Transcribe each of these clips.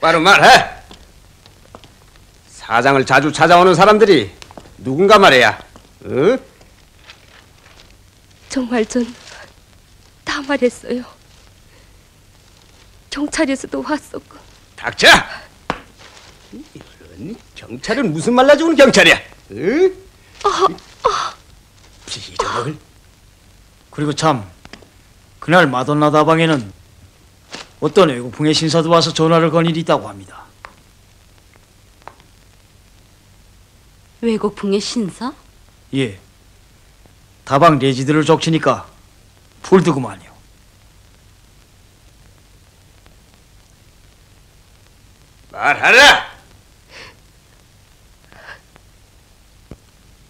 똑바로 말해. 사장을 자주 찾아오는 사람들이 누군가 말이야. 응? 정말 전 다 말했어요. 경찰에서도 왔었고. 닥쳐! 이런 경찰은 무슨 말라 죽은 경찰이야? 응? 비정을. 그리고 참 그날 마돈나 다방에는 어떤 외국풍의 신사도 와서 전화를 건 일이 있다고 합니다. 외국풍의 신사? 예. 다방 레지들을 족치니까 풀드구만요. 말하라!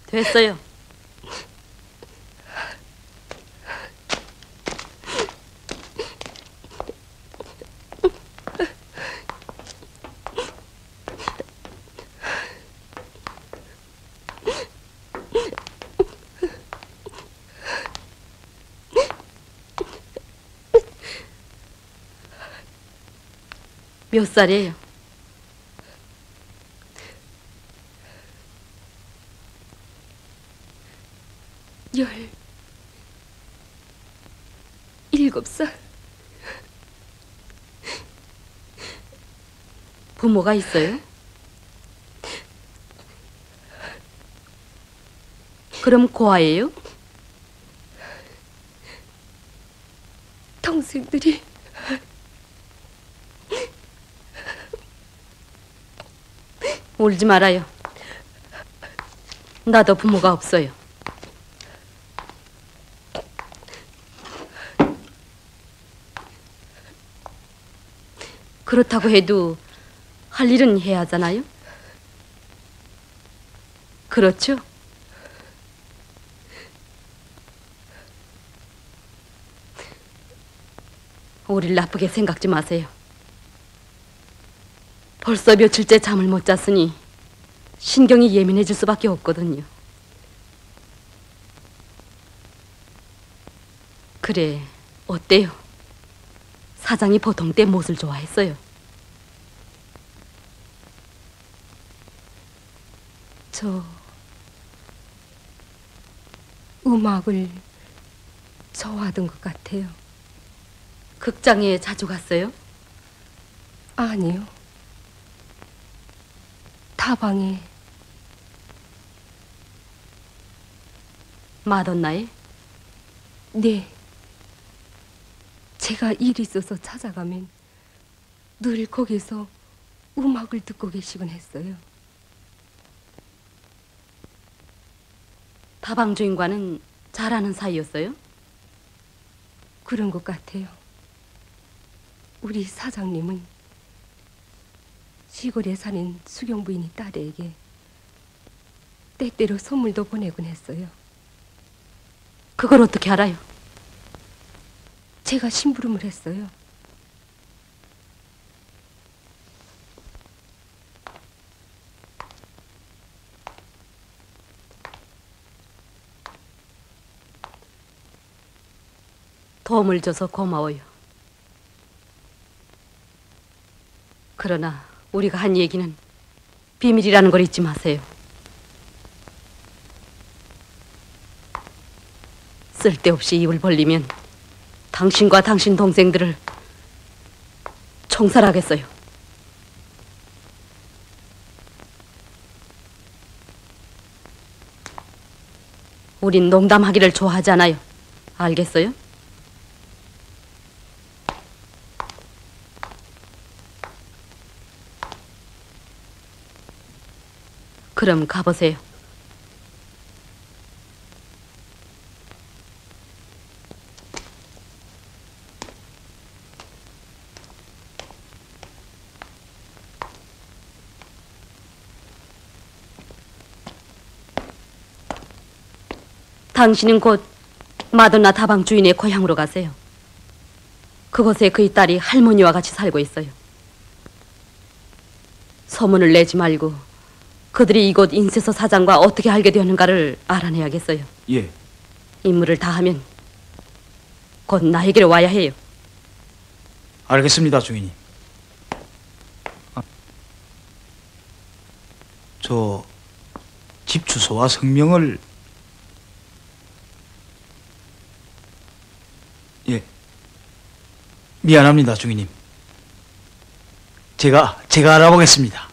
됐어요. 몇 살이에요? 일곱 살. 부모가 있어요? 그럼 고아예요? 동생들이 울지 말아요. 나도 부모가 없어요. 그렇다고 해도 할 일은 해야 하잖아요? 그렇죠? 우릴 나쁘게 생각지 마세요. 벌써 며칠째 잠을 못 잤으니 신경이 예민해질 수밖에 없거든요. 그래, 어때요? 사장이 보통 때 무엇을 좋아했어요? 저 음악을 좋아하던 것 같아요. 극장에 자주 갔어요? 아니요. 다방에. 마돈나에? 네. 제가 일 있어서 찾아가면 늘 거기서 음악을 듣고 계시곤 했어요. 다방 주인과는 잘 아는 사이였어요? 그런 것 같아요. 우리 사장님은 시골에 사는 수경부인이 딸에게 때때로 선물도 보내곤 했어요. 그걸 어떻게 알아요? 제가 심부름을 했어요. 도움을 줘서 고마워요. 그러나 우리가 한 얘기는 비밀이라는 걸 잊지 마세요. 쓸데없이 입을 벌리면 당신과 당신 동생들을 총살하겠어요. 우린 농담하기를 좋아하지 않아요. 알겠어요? 그럼 가보세요. 당신은 곧 마돈나 다방 주인의 고향으로 가세요. 그곳에 그의 딸이 할머니와 같이 살고 있어요. 소문을 내지 말고 그들이 이곳 인쇄소 사장과 어떻게 알게 되었는가를 알아내야겠어요. 예. 임무를 다하면 곧 나에게로 와야 해요. 알겠습니다, 주인님. 저 집 주소와 성명을 예 미안합니다 중위님. 제가 알아보겠습니다.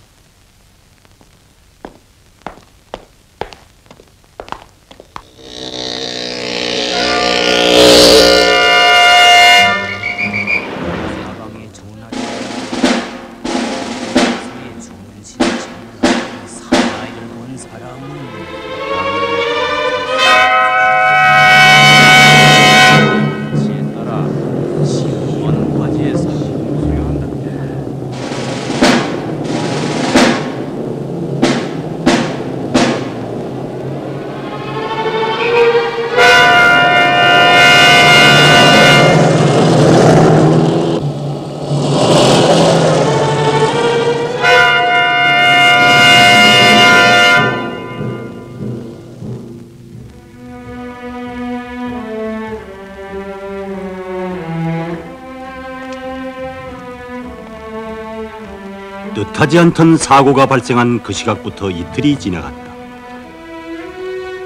뜻하지 않던 사고가 발생한 그 시각부터 이틀이 지나갔다.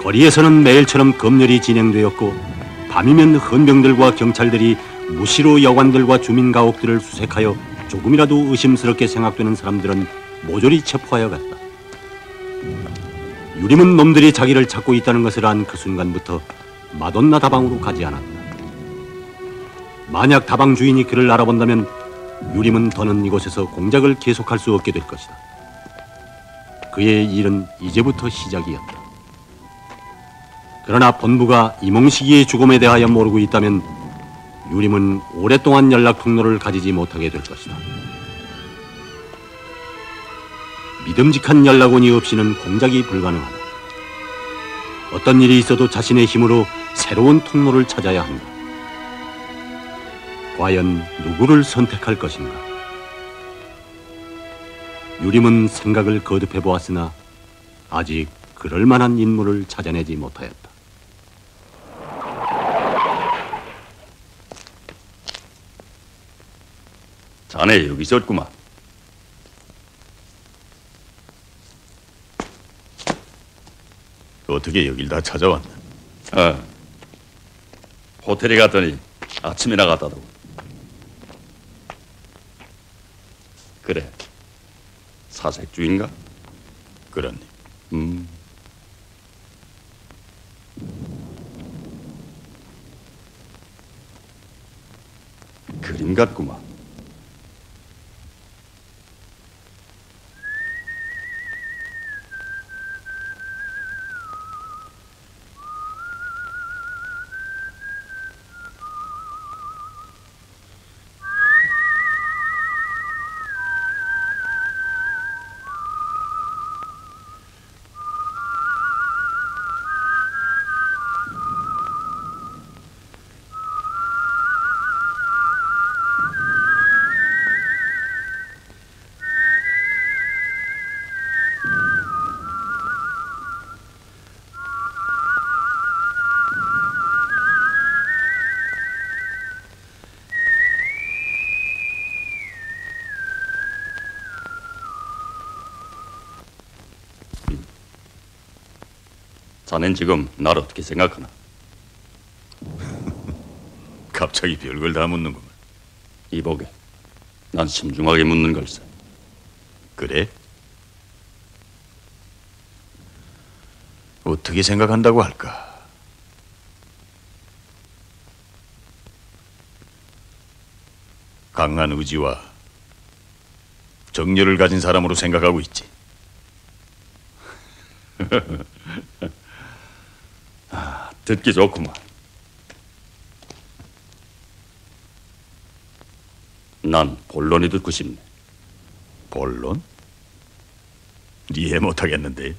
거리에서는 매일처럼 검열이 진행되었고 밤이면 헌병들과 경찰들이 무시로 여관들과 주민 가옥들을 수색하여 조금이라도 의심스럽게 생각되는 사람들은 모조리 체포하여 갔다. 유림은 놈들이 자기를 찾고 있다는 것을 안 그 순간부터 마돈나 다방으로 가지 않았다. 만약 다방 주인이 그를 알아본다면 유림은 더는 이곳에서 공작을 계속할 수 없게 될 것이다. 그의 일은 이제부터 시작이었다. 그러나 본부가 이몽식이의 죽음에 대하여 모르고 있다면 유림은 오랫동안 연락 통로를 가지지 못하게 될 것이다. 믿음직한 연락원이 없이는 공작이 불가능하다. 어떤 일이 있어도 자신의 힘으로 새로운 통로를 찾아야 한다. 과연 누구를 선택할 것인가? 유림은 생각을 거듭해 보았으나 아직 그럴 만한 인물을 찾아내지 못하였다. 자네 여기 있었구만. 어떻게 여길 다 찾아왔나? 호텔에 갔더니 아침에 나갔다더군. 그래, 사색주인가? 그렇니. 그림 같구만. 자넨 지금 날 어떻게 생각하나? 갑자기 별걸 다 묻는구만. 이보게, 난 신중하게 묻는 걸세. 그래? 어떻게 생각한다고 할까? 강한 의지와 정열을 가진 사람으로 생각하고 있지. 듣기 좋구만. 난 본론이 듣고 싶네. 본론? 이해 못하겠는데.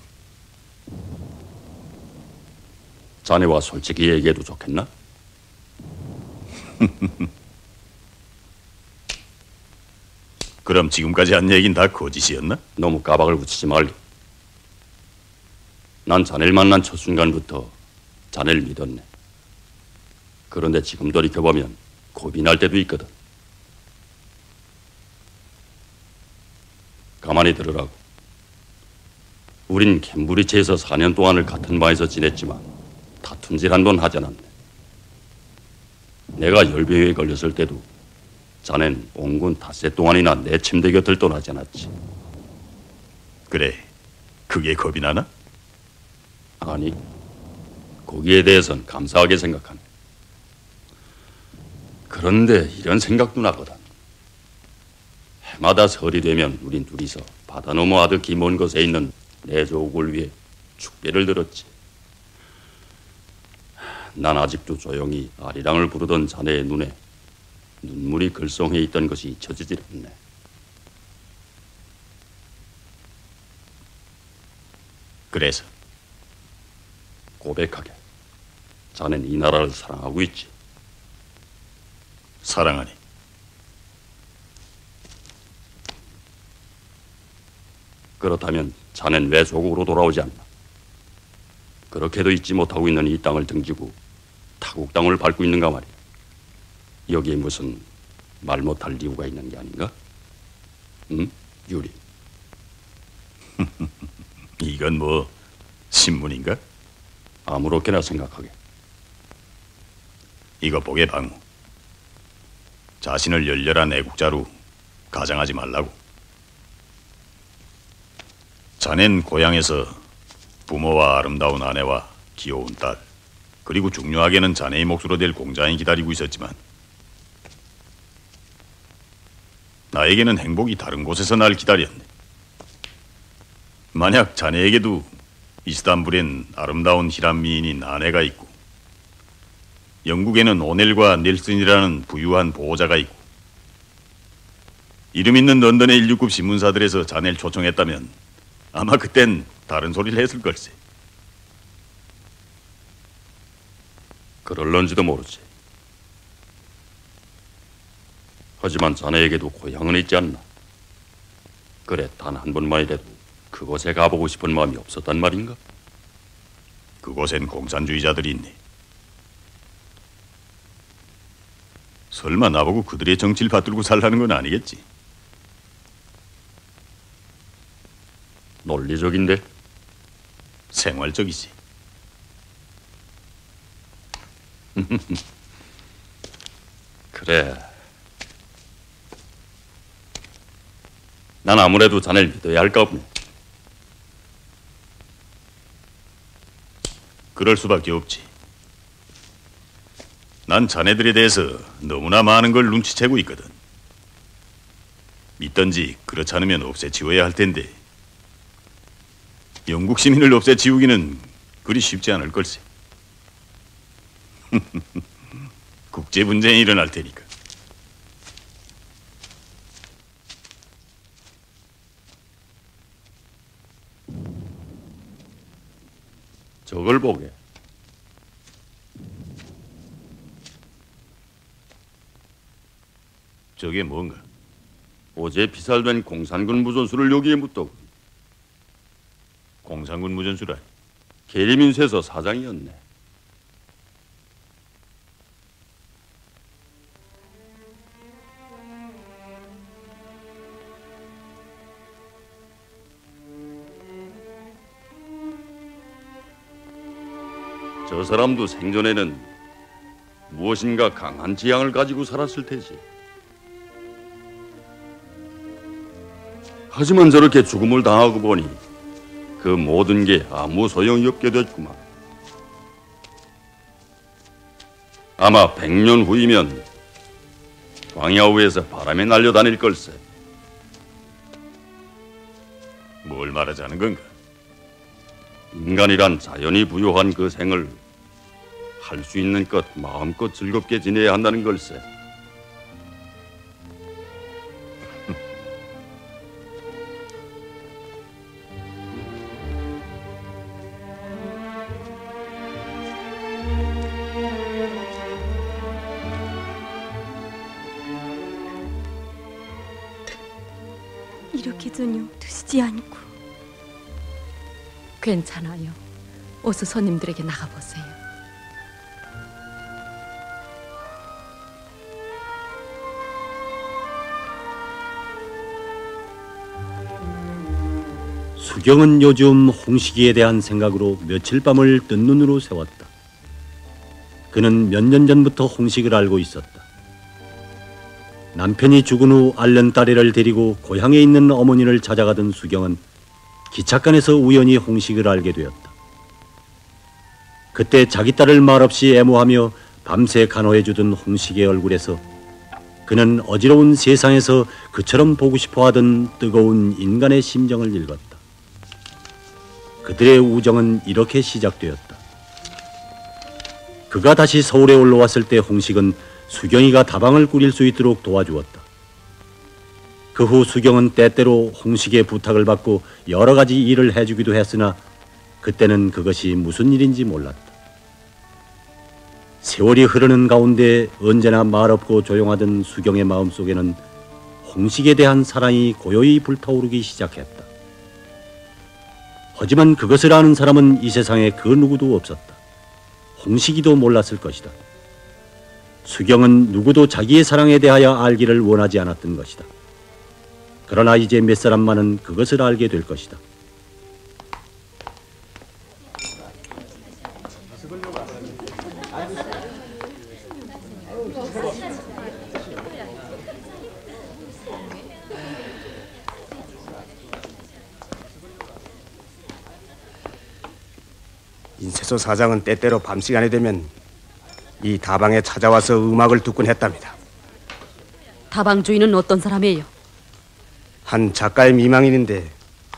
자네와 솔직히 얘기해도 좋겠나? 그럼 지금까지 한 얘긴 다 거짓이었나? 너무 까박을 붙이지 말게. 난 자네를 만난 첫 순간부터 자네를 믿었네. 그런데 지금 돌이켜보면 겁이 날 때도 있거든. 가만히 들으라고. 우린 캠브리지에서 4년 동안을 같은 방에서 지냈지만 다툰질 한 번 하지 않았네. 내가 열병에 걸렸을 때도 자넨 온군 닷새 동안이나 내 침대 곁을 떠나지 않았지. 그래, 그게 겁이 나나? 아니, 거기에 대해선 감사하게 생각하네. 그런데 이런 생각도 나거든. 해마다 설이 되면 우린 둘이서 바다 너머 아득히 먼 곳에 있는 내 조국을 위해 축배를 들었지. 난 아직도 조용히 아리랑을 부르던 자네의 눈에 눈물이 글썽해 있던 것이 잊혀지질 않네. 그래서 고백하게, 자넨 이 나라를 사랑하고 있지. 사랑하니? 그렇다면 자넨 왜 조국으로 돌아오지 않나? 그렇게도 잊지 못하고 있는 이 땅을 등지고 타국 땅을 밟고 있는가 말이야. 여기에 무슨 말 못할 이유가 있는 게 아닌가? 응? 유리. 이건 뭐 신문인가? 아무렇게나 생각하게. 이거 보게 방우. 자신을 열렬한 애국자로 가장하지 말라고. 자넨 고향에서 부모와 아름다운 아내와 귀여운 딸, 그리고 중요하게는 자네의 몫으로 될 공장이 기다리고 있었지만 나에게는 행복이 다른 곳에서 날 기다렸네. 만약 자네에게도 이스탄불엔 아름다운 히람 미인인 아내가 있고 영국에는 오넬과 넬슨이라는 부유한 보호자가 있고 이름 있는 런던의 1/6급 신문사들에서 자네를 초청했다면 아마 그땐 다른 소리를 했을 걸세. 그럴런지도 모르지. 하지만 자네에게도 고향은 있지 않나? 그래, 단 한 번만이라도 그곳에 가보고 싶은 마음이 없었단 말인가? 그곳엔 공산주의자들이 있네. 설마 나보고 그들의 정치를 받들고 살라는 건 아니겠지? 논리적인데? 생활적이지. 그래. 난 아무래도 자네를 믿어야 할까 보네. 그럴 수밖에 없지. 난 자네들에 대해서 너무나 많은 걸 눈치채고 있거든. 믿던지 그렇지 않으면 없애치워야 할 텐데 영국 시민을 없애치우기는 그리 쉽지 않을 걸세. 국제 분쟁이 일어날 테니까. 저걸 보게. 저게 뭔가? 어제 피살된 공산군 무전수를 여기에 묻더군. 공산군 무전수라니. 계리민수에서 사장이었네. 저 사람도 생전에는 무엇인가 강한 지향을 가지고 살았을 테지. 하지만 저렇게 죽음을 당하고 보니 그 모든 게 아무 소용이 없게 됐구만. 아마 100년 후이면 광야우에서 바람에 날려다닐 걸세. 뭘 말하자는 건가? 인간이란 자연이 부여한 그 생을 할 수 있는 것 마음껏 즐겁게 지내야 한다는 걸세. 이렇게 전혀 드시지 않고. 괜찮아요. 어서 손님들에게 나가보세요. 수경은 요즘 홍식이에 대한 생각으로 며칠 밤을 뜬 눈으로 세웠다. 그는 몇 년 전부터 홍식을 알고 있었다. 남편이 죽은 후 앓는 딸애를 데리고 고향에 있는 어머니를 찾아가던 수경은 기찻간에서 우연히 홍식을 알게 되었다. 그때 자기 딸을 말없이 애모하며 밤새 간호해주던 홍식의 얼굴에서 그는 어지러운 세상에서 그처럼 보고 싶어하던 뜨거운 인간의 심정을 읽었다. 그들의 우정은 이렇게 시작되었다. 그가 다시 서울에 올라왔을 때 홍식은 수경이가 다방을 꾸릴 수 있도록 도와주었다. 그 후 수경은 때때로 홍식의 부탁을 받고 여러 가지 일을 해주기도 했으나 그때는 그것이 무슨 일인지 몰랐다. 세월이 흐르는 가운데 언제나 말없고 조용하던 수경의 마음속에는 홍식에 대한 사랑이 고요히 불타오르기 시작했다. 하지만 그것을 아는 사람은 이 세상에 그 누구도 없었다. 홍식이도 몰랐을 것이다. 수경은 누구도 자기의 사랑에 대하여 알기를 원하지 않았던 것이다. 그러나 이제 몇 사람만은 그것을 알게 될 것이다. 인쇄소 사장은 때때로 밤 시간이 되면 이 다방에 찾아와서 음악을 듣곤 했답니다. 다방 주인은 어떤 사람이에요? 한 작가의 미망인인데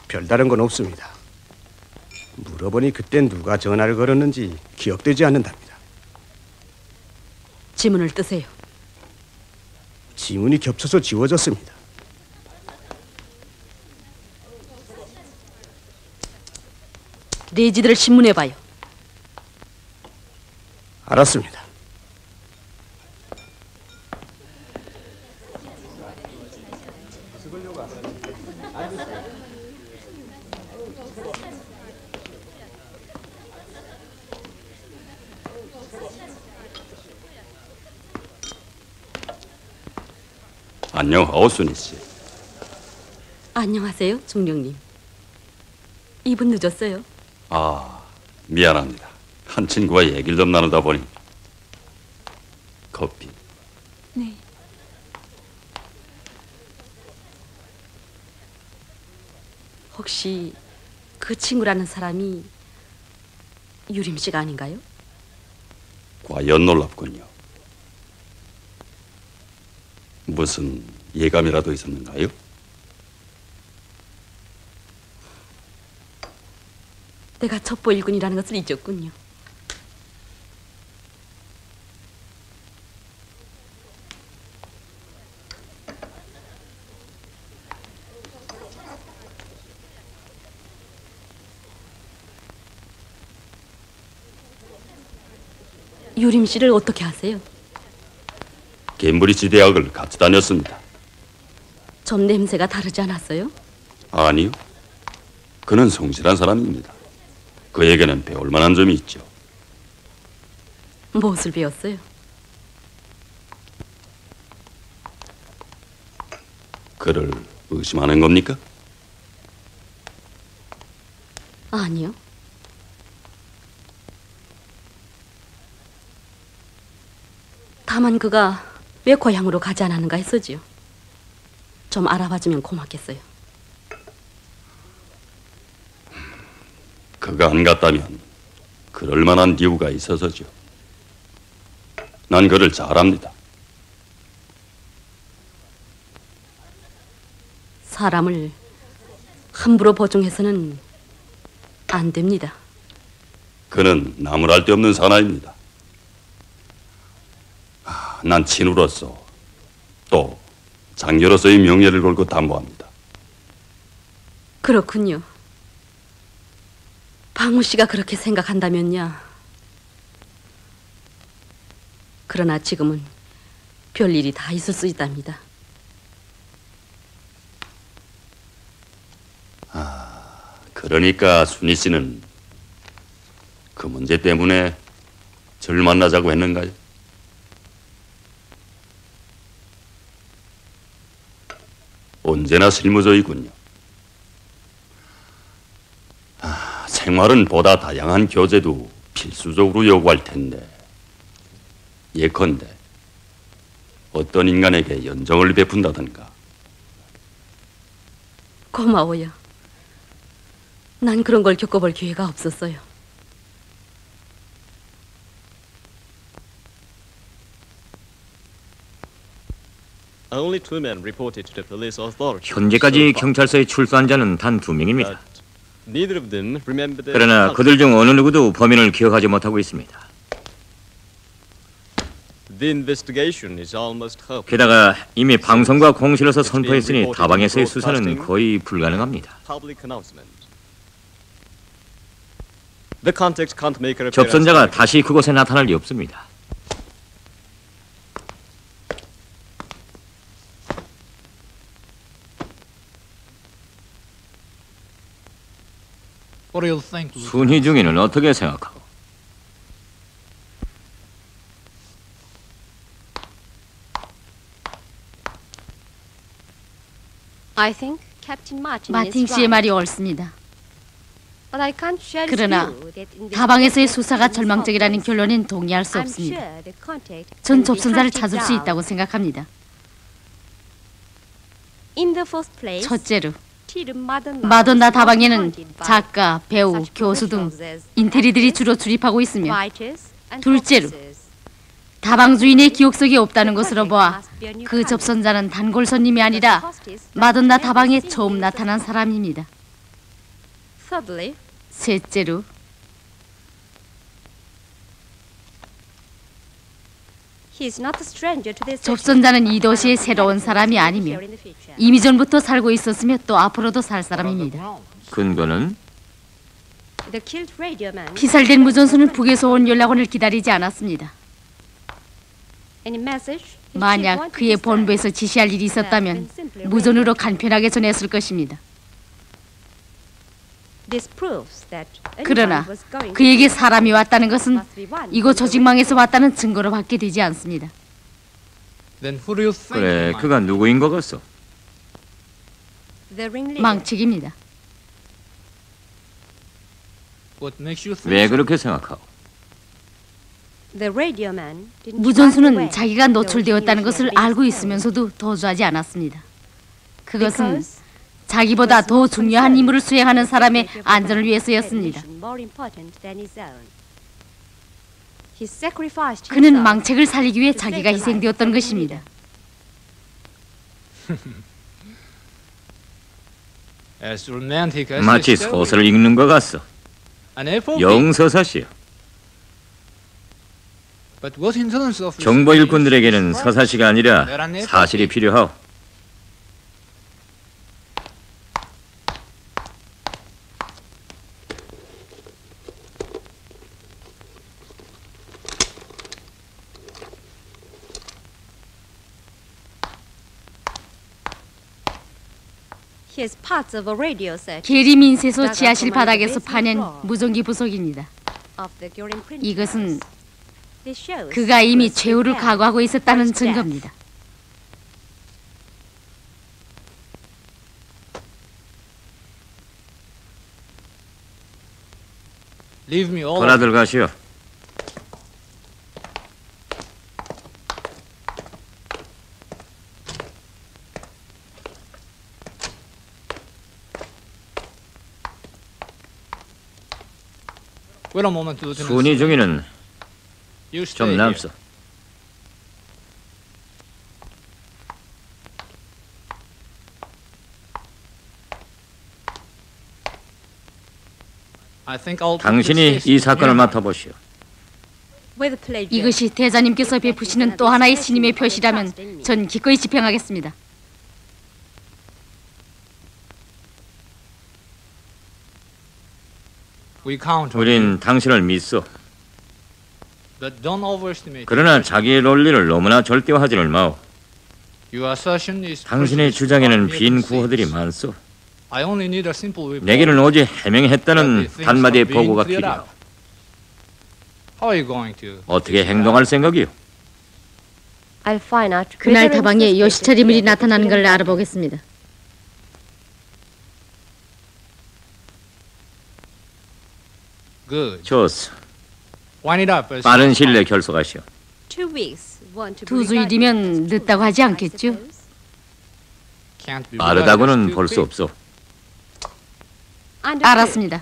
별다른 건 없습니다. 물어보니 그땐 누가 전화를 걸었는지 기억되지 않는답니다. 지문을 뜨세요. 지문이 겹쳐서 지워졌습니다. 레지들을 신문해봐요. 알았습니다. 안녕하오, 순희 씨. 안녕하세요, 중령님. 이분 늦었어요. 아, 미안합니다. 한 친구와 얘기를 좀 나누다 보니. 커피. 네. 혹시 그 친구라는 사람이 유림 씨가 아닌가요? 과연 놀랍군요. 무슨 예감이라도 있었는가요? 내가 첩보일군이라는 것을 잊었군요. 유림 씨를 어떻게 아세요? 캠브리지 대학을 같이 다녔습니다. 좀 냄새가 다르지 않았어요? 아니요. 그는 성실한 사람입니다. 그에게는 배울 만한 점이 있죠. 무엇을 배웠어요? 그를 의심하는 겁니까? 아니요. 다만 그가 왜 고향으로 가지 않았는가 했었지요. 좀 알아봐주면 고맙겠어요. 그가 안 갔다면 그럴 만한 이유가 있어서죠. 난 그를 잘 압니다. 사람을 함부로 보증해서는 안 됩니다. 그는 나무랄 데 없는 사나이입니다. 난 친우로서 또 장녀로서의 명예를 걸고 담보합니다. 그렇군요. 방우 씨가 그렇게 생각한다면요. 그러나 지금은 별일이 다 있을 수 있답니다. 그러니까 순희 씨는 그 문제 때문에 저를 만나자고 했는가요? 언제나 실무적이군요. 생활은 보다 다양한 교재도 필수적으로 요구할 텐데 예컨대 어떤 인간에게 연정을 베푼다든가. 고마워요. 난 그런 걸 겪어볼 기회가 없었어요. 현재까지 경찰서에 출소한 자는 단 2명입니다. 그러나 그들 중 어느 누구도 범인을 기억하지 못하고 있습니다. 게다가 이미 방송과 공실에서 선포했으니 다방에서의 수사는 거의 불가능합니다. 접선자가 다시 그곳에 나타날 리 없습니다. 순희 중위는 어떻게 생각하고? 마틴 씨의 말이 옳습니다. 그러나 다방에서의 수사가 절망적이라는 결론엔 동의할 수 없습니다. 전 접선자를 찾을 수 있다고 생각합니다. 첫째로 마돈나 다방에는 작가, 배우, 교수 등 인테리들이 주로 출입하고 있으며, 둘째로 다방 주인의 기억 속에 없다는 것으로 보아 그 접선자는 단골 손님이 아니라 마돈나 다방에 처음 나타난 사람입니다. 셋째로 접선자는 이 도시의 새로운 사람이 아니며 이미 전부터 살고 있었으며 또 앞으로도 살 사람입니다. 근거는? 피살된 무전수는 북에서 온 연락원을 기다리지 않았습니다. 만약 그의 본부에서 지시할 일이 있었다면 무전으로 간편하게 전했을 것입니다. 그러나 그에게 사람이 왔다는 것은 이곳 조직망에서 왔다는 증거로 받게 되지 않습니다. 그래, 그가 누구인 것 같소? 망측입니다. 왜 그렇게 생각하오? 무전수는 자기가 노출되었다는 것을 알고 있으면서도 도주하지 않았습니다. 그것은 자기보다 더 중요한 임무를 수행하는 사람의 안전을 위해서였습니다. 그는 망책을 살리기 위해 자기가 희생되었던 것입니다. 마치 소설을 읽는 것 같소. 영서사시여. 정보 일꾼들에게는 서사시가 아니라 사실이 필요하오. 게리 민세소 지하실 바닥에서 파낸 무전기 부속입니다. 이것은 그가 이미 최후를 각오하고 있었다는 증거입니다. 돌아들 가시오. 순위 중위는 좀 남소. 당신이 이 사건을 맡아보시오. 이것이 대자님께서 베푸시는 또 하나의 신임의 표시라면 전 기꺼이 집행하겠습니다. 우린 당신을 믿소. 그러나 자기의 논리를 너무나 절대화하지를 마오. 당신의 주장에는 빈 구호들이 많소. 내게는 오직 해명했다는 단마디의 보고가 필요하오. 어떻게 행동할 생각이오? 그날 다방에 요시철 인물이 나타나는 걸 알아보겠습니다. 좋소. 빠른 시일 내에 결석하시오. 2주일이면 늦다고 하지 않겠죠? 빠르다고는 볼 수 없소. 알았습니다.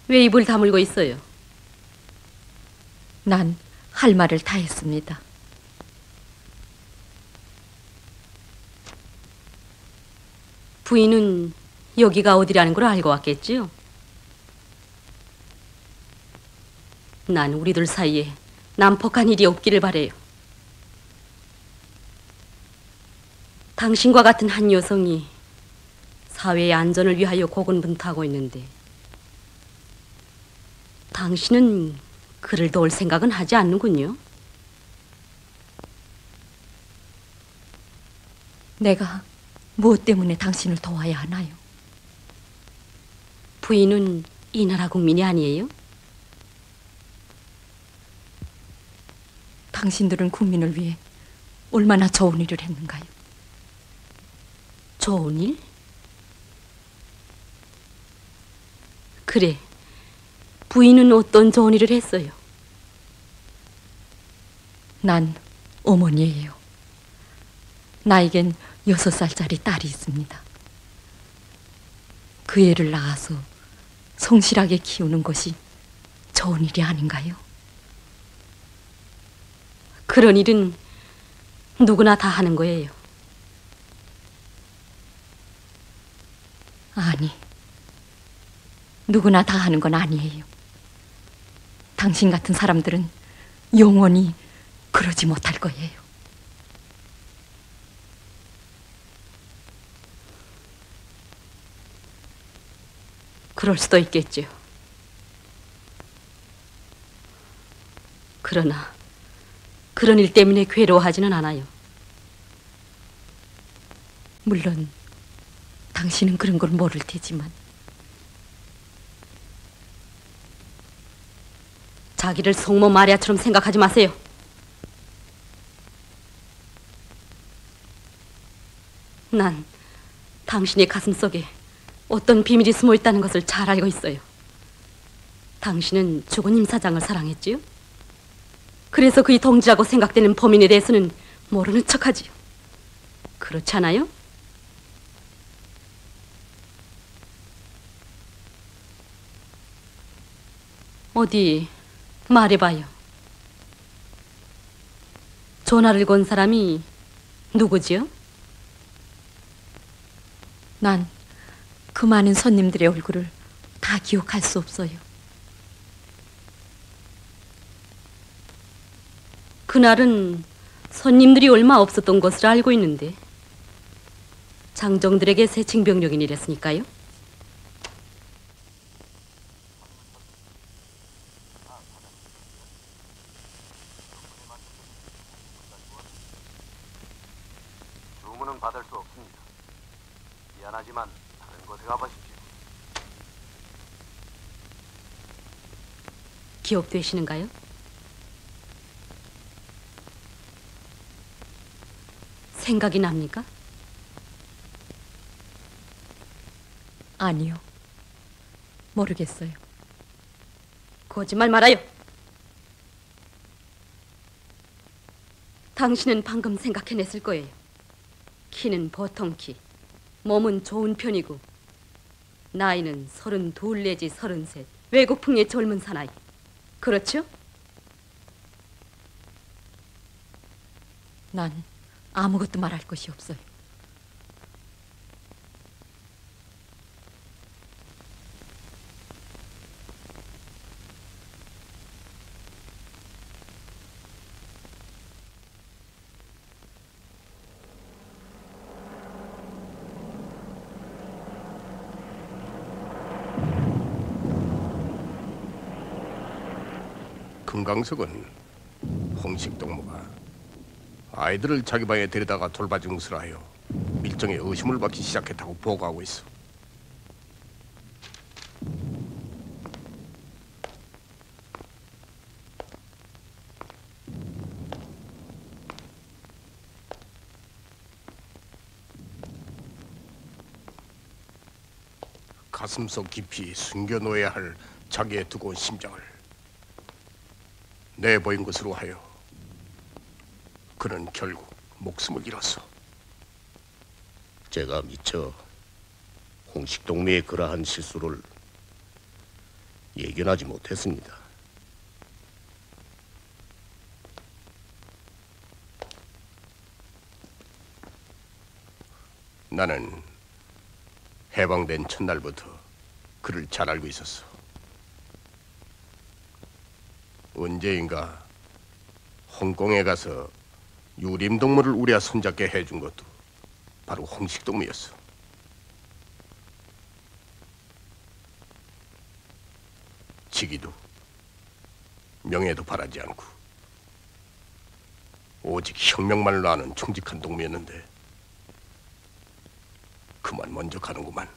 왜 입을 다물고 있어요? 난 할 말을 다 했습니다. 부인은 여기가 어디라는 걸 알고 왔겠지요? 난 우리들 사이에 난폭한 일이 없기를 바래요. 당신과 같은 한 여성이 사회의 안전을 위하여 고군분투하고 있는데 당신은 그를 도울 생각은 하지 않는군요. 내가 무엇 때문에 당신을 도와야 하나요? 부인은 이 나라 국민이 아니에요? 당신들은 국민을 위해 얼마나 좋은 일을 했는가요? 좋은 일? 그래, 부인은 어떤 좋은 일을 했어요? 난 어머니예요. 나에겐 6살짜리 딸이 있습니다. 그 애를 낳아서 성실하게 키우는 것이 좋은 일이 아닌가요? 그런 일은 누구나 다 하는 거예요. 아니, 누구나 다 하는 건 아니에요. 당신 같은 사람들은 영원히 그러지 못할 거예요. 그럴 수도 있겠죠. 그러나 그런 일 때문에 괴로워하지는 않아요. 물론 당신은 그런 걸 모를 테지만 자기를 성모 마리아처럼 생각하지 마세요. 난 당신의 가슴 속에 어떤 비밀이 숨어 있다는 것을 잘 알고 있어요. 당신은 죽은 임사장을 사랑했지요? 그래서 그의 동지라고 생각되는 범인에 대해서는 모르는 척하지요. 그렇지 않아요? 어디 말해봐요. 전화를 건 사람이 누구지요? 난 그 많은 손님들의 얼굴을 다 기억할 수 없어요. 그날은 손님들이 얼마 없었던 것을 알고 있는데 장정들에게 새 징병력이 내렸으니까요. 주문은 받을 수 없습니다. 미안하지만 다른 곳에 가보십시오. 기억되시는가요? 생각이 납니까? 아니요. 모르겠어요. 거짓말 말아요. 당신은 방금 생각해냈을 거예요. 키는 보통 키, 몸은 좋은 편이고 나이는 32 내지 33, 외국풍의 젊은 사나이. 그렇죠? 난 아무것도 말할 것이 없어요. 금강석은 홍식 동무가 아이들을 자기 방에 데려다가 돌봐준 것을 하여 밀정에 의심을 받기 시작했다고 보고하고 있어. 가슴속 깊이 숨겨놓아야 할 자기의 두꺼운 심장을 내보인 것으로 하여 그는 결국 목숨을 잃었어. 제가 미처 홍식동무의 그러한 실수를 예견하지 못했습니다. 나는 해방된 첫날부터 그를 잘 알고 있었어. 언제인가 홍콩에 가서 유림동무를 우리와 손잡게 해준 것도 바로 홍식동무였어. 직위도 명예도 바라지 않고 오직 혁명만을 아는 충직한 동무였는데 그만 먼저 가는구만.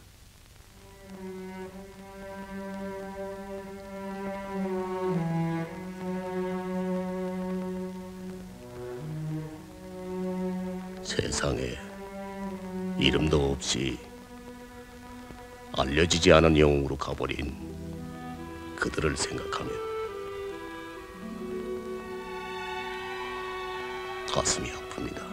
세상에 이름도 없이 알려지지 않은 영웅으로 가버린 그들을 생각하면 가슴이 아픕니다.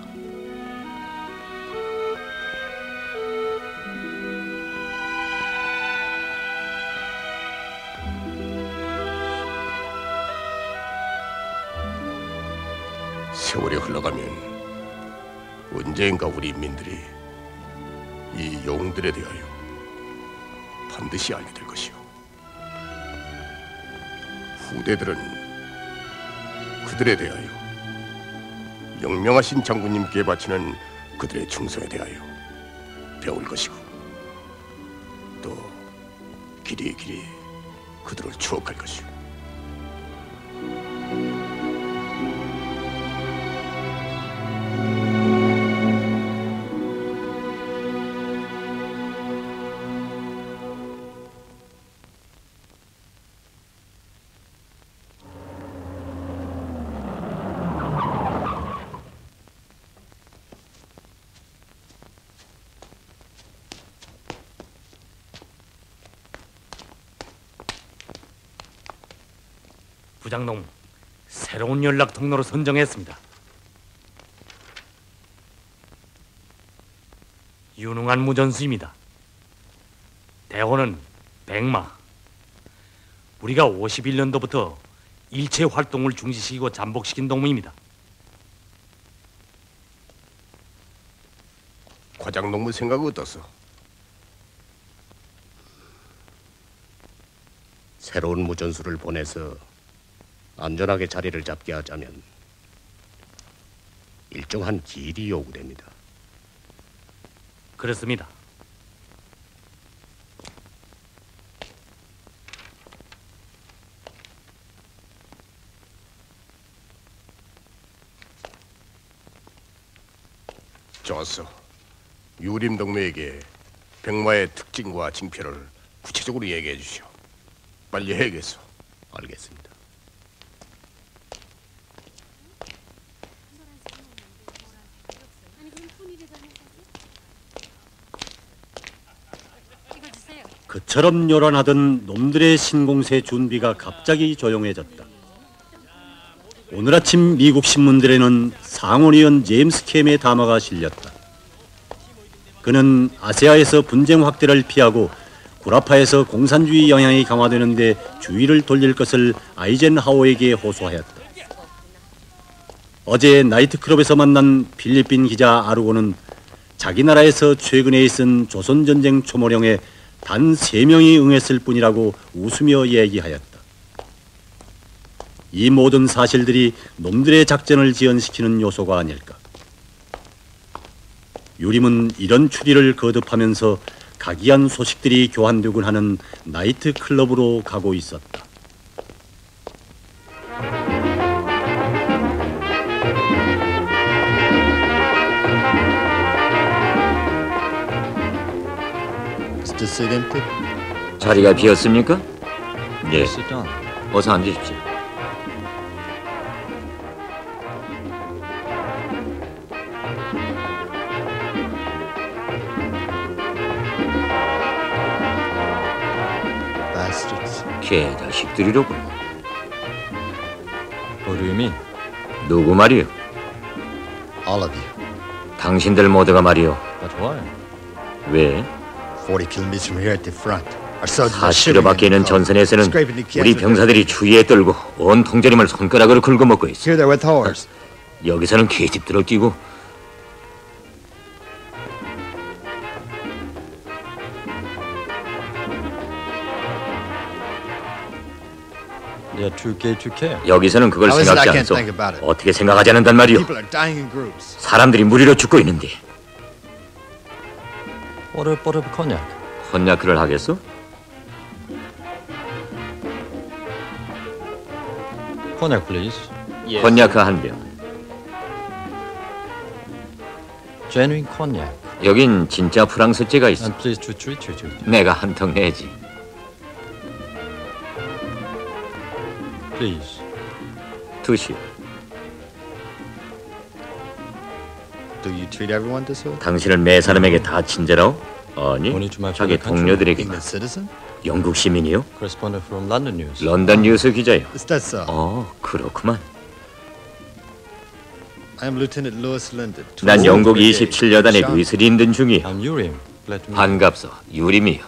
세월이 흘러가면 언젠가 우리 인민들이 이 영웅들에 대하여 반드시 알게 될 것이요. 후대들은 그들에 대하여 영명하신 장군님께 바치는 그들의 충성에 대하여 배울 것이고 또 길이 그들을 추억할 것이요. 부장농, 새로운 연락 통로로 선정했습니다. 유능한 무전수입니다. 대호는 백마. 우리가 51년도부터 일체 활동을 중지시키고 잠복시킨 동무입니다. 과장농무 생각은 어떻소? 새로운 무전수를 보내서 안전하게 자리를 잡게 하자면 일정한 길이 요구됩니다. 그렇습니다. 좋았어. 유림동무에게 백마의 특징과 징표를 구체적으로 얘기해 주시오. 빨리 해야겠어. 알겠습니다. 그처럼 요란하던 놈들의 신공세 준비가 갑자기 조용해졌다. 오늘 아침 미국 신문들에는 상원의원 제임스 캠의 담화가 실렸다. 그는 아시아에서 분쟁 확대를 피하고 구라파에서 공산주의 영향이 강화되는데 주의를 돌릴 것을 아이젠하워에게 호소하였다. 어제 나이트클럽에서 만난 필리핀 기자 아르고는 자기 나라에서 최근에 있은 조선전쟁 초모령에 단 3명이 응했을 뿐이라고 웃으며 얘기하였다. 이 모든 사실들이 놈들의 작전을 지연시키는 요소가 아닐까. 유림은 이런 추리를 거듭하면서 각이한 소식들이 교환되곤 하는 나이트클럽으로 가고 있었다. the seat empty? 자리가 비었습니까? 예. 어서 앉으십시오. Bastards. 개자식들이로군. What do you mean? 누구 말이요? All of you. 당신들 모두가 말이요. But why? 왜? 40 kilometers from here at the front. Our soldiers are 40km shivering 밖에 in 있는 the cold, 전선에서는 scraping the 우리 cans with 병사들이 주위에 떨고 온 통조림을 손가락으로 긁어먹고 있어. Here they're with whores. 여기서는 계집들을 끼고 They are too gay to care. 여기서는 그걸 How is it I 생각지 can't 않소. think about it? 어떻게 생각하지 않는단 말이오. People are dying in groups. 사람들이 무리로 죽고 있는데 What a bottle of cognac. 콘야크를 하겠소? Cognac, please. 콘야크 한 병. Genuine cognac. 여긴 진짜 프랑스제가 있어. And please to treat you to. 내가 한 통 내지. Please. 두시오. Do you treat everyone this way? 당신은 매 사람에게 다 친절하오? 아니, Only to my 자기 fellow countrymen. 동료들에게만. England citizen? 영국 시민이요? Correspondent from London News. 런던 뉴스 기자요. Is that so? 그렇구만. I am Lieutenant Louis Linden. 난 영국 27여단의 루이스 린든 중이요. I'm Urim. Glad to meet you. 반갑소, 유림이요.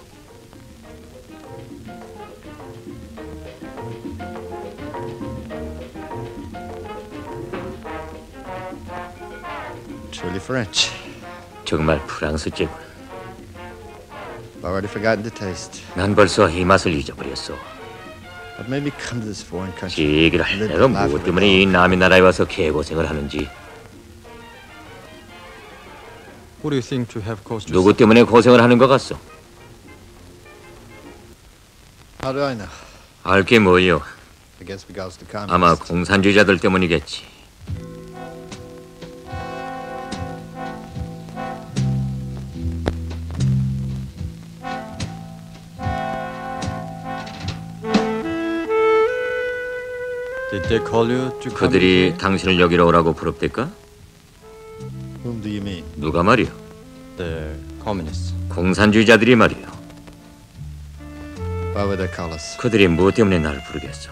Truly French. 정말 프랑스제군. I've already forgotten the taste. 난 벌써 이 맛을 잊어버렸어. What made me come to this foreign country? 지 얘기를 할 내가 무엇 때문에 이 남의 나라에 와서 개고생을 하는지, Who do you think to have caused 누구 때문에 고생을 하는 것 같소? How do I know? 알게 뭐요? I guess because the communists. 아마 공산주의자들 때문이겠지. Did they call you to come 그들이 here? 당신을 여기로 오라고 부릅댔까? Whom do you mean? 누가 말이요? The communists. 공산주의자들이 말이요. Why would they call us? 그들이 무엇 때문에 날 부르겠어?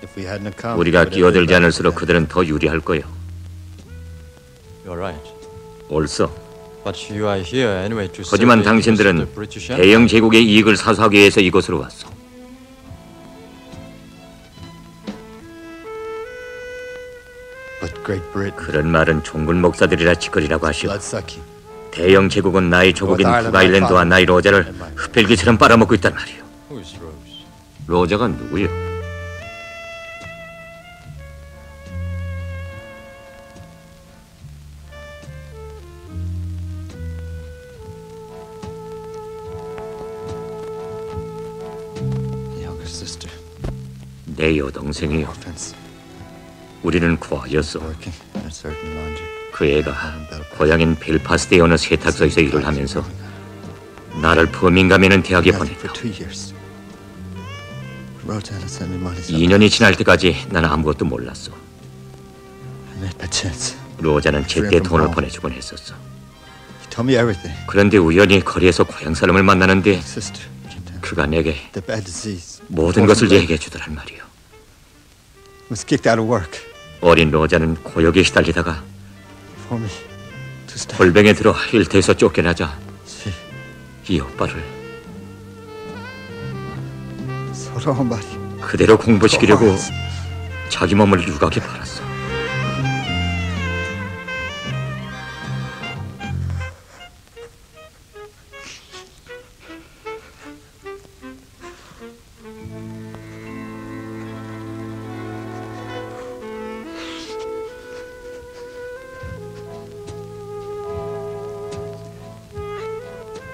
If we hadn't come, 우리가 끼어들지 않을수록 그들은 더 유리할 거요. You're right. 옳소. But you are here anyway to serve 하지만 the interests of 당신들은 the British Empire. 대영 제국의 이익을 사수하기 위해서 이곳으로 왔어. But Great Britain. 그런 말은 종군 목사들이라 짓거리라고 하시오. Bloodsucking. 대영 제국은 나의 조국인 북아일랜드와 나의 로자를 흡혈귀처럼 빨아먹고 있단 말이오. Who is Rose? 로자가 누구요? The younger sister. 내 여동생이요. Orphans. 우리는 과였어. Working in a certain laundry. 그 애가 고향인 벨파스트의 어느 세탁소에서 일을 하면서 나를 버밍감에는 대학에 Nothing 보냈다. for 2 years. Rosanna sent me money. 2년이 지날 때까지 나는 아무것도 몰랐어. I met by chance. 로자는 제때 돈을 보내주곤 했었어. He told me everything. 그런데 우연히 거리에서 고향 사람을 만나는데 Sister. 그가 내게 The bad disease. 모든 것을 얘기해 주더란 말이오. Was kicked out of work. 어린 로자는 고역에 시달리다가 For me to stay. 골병에 들어 일터에서 쫓겨나자 She 이 오빠를 서러운 말이. 그대로 공부시키려고 자기 몸을 유각에 팔았어.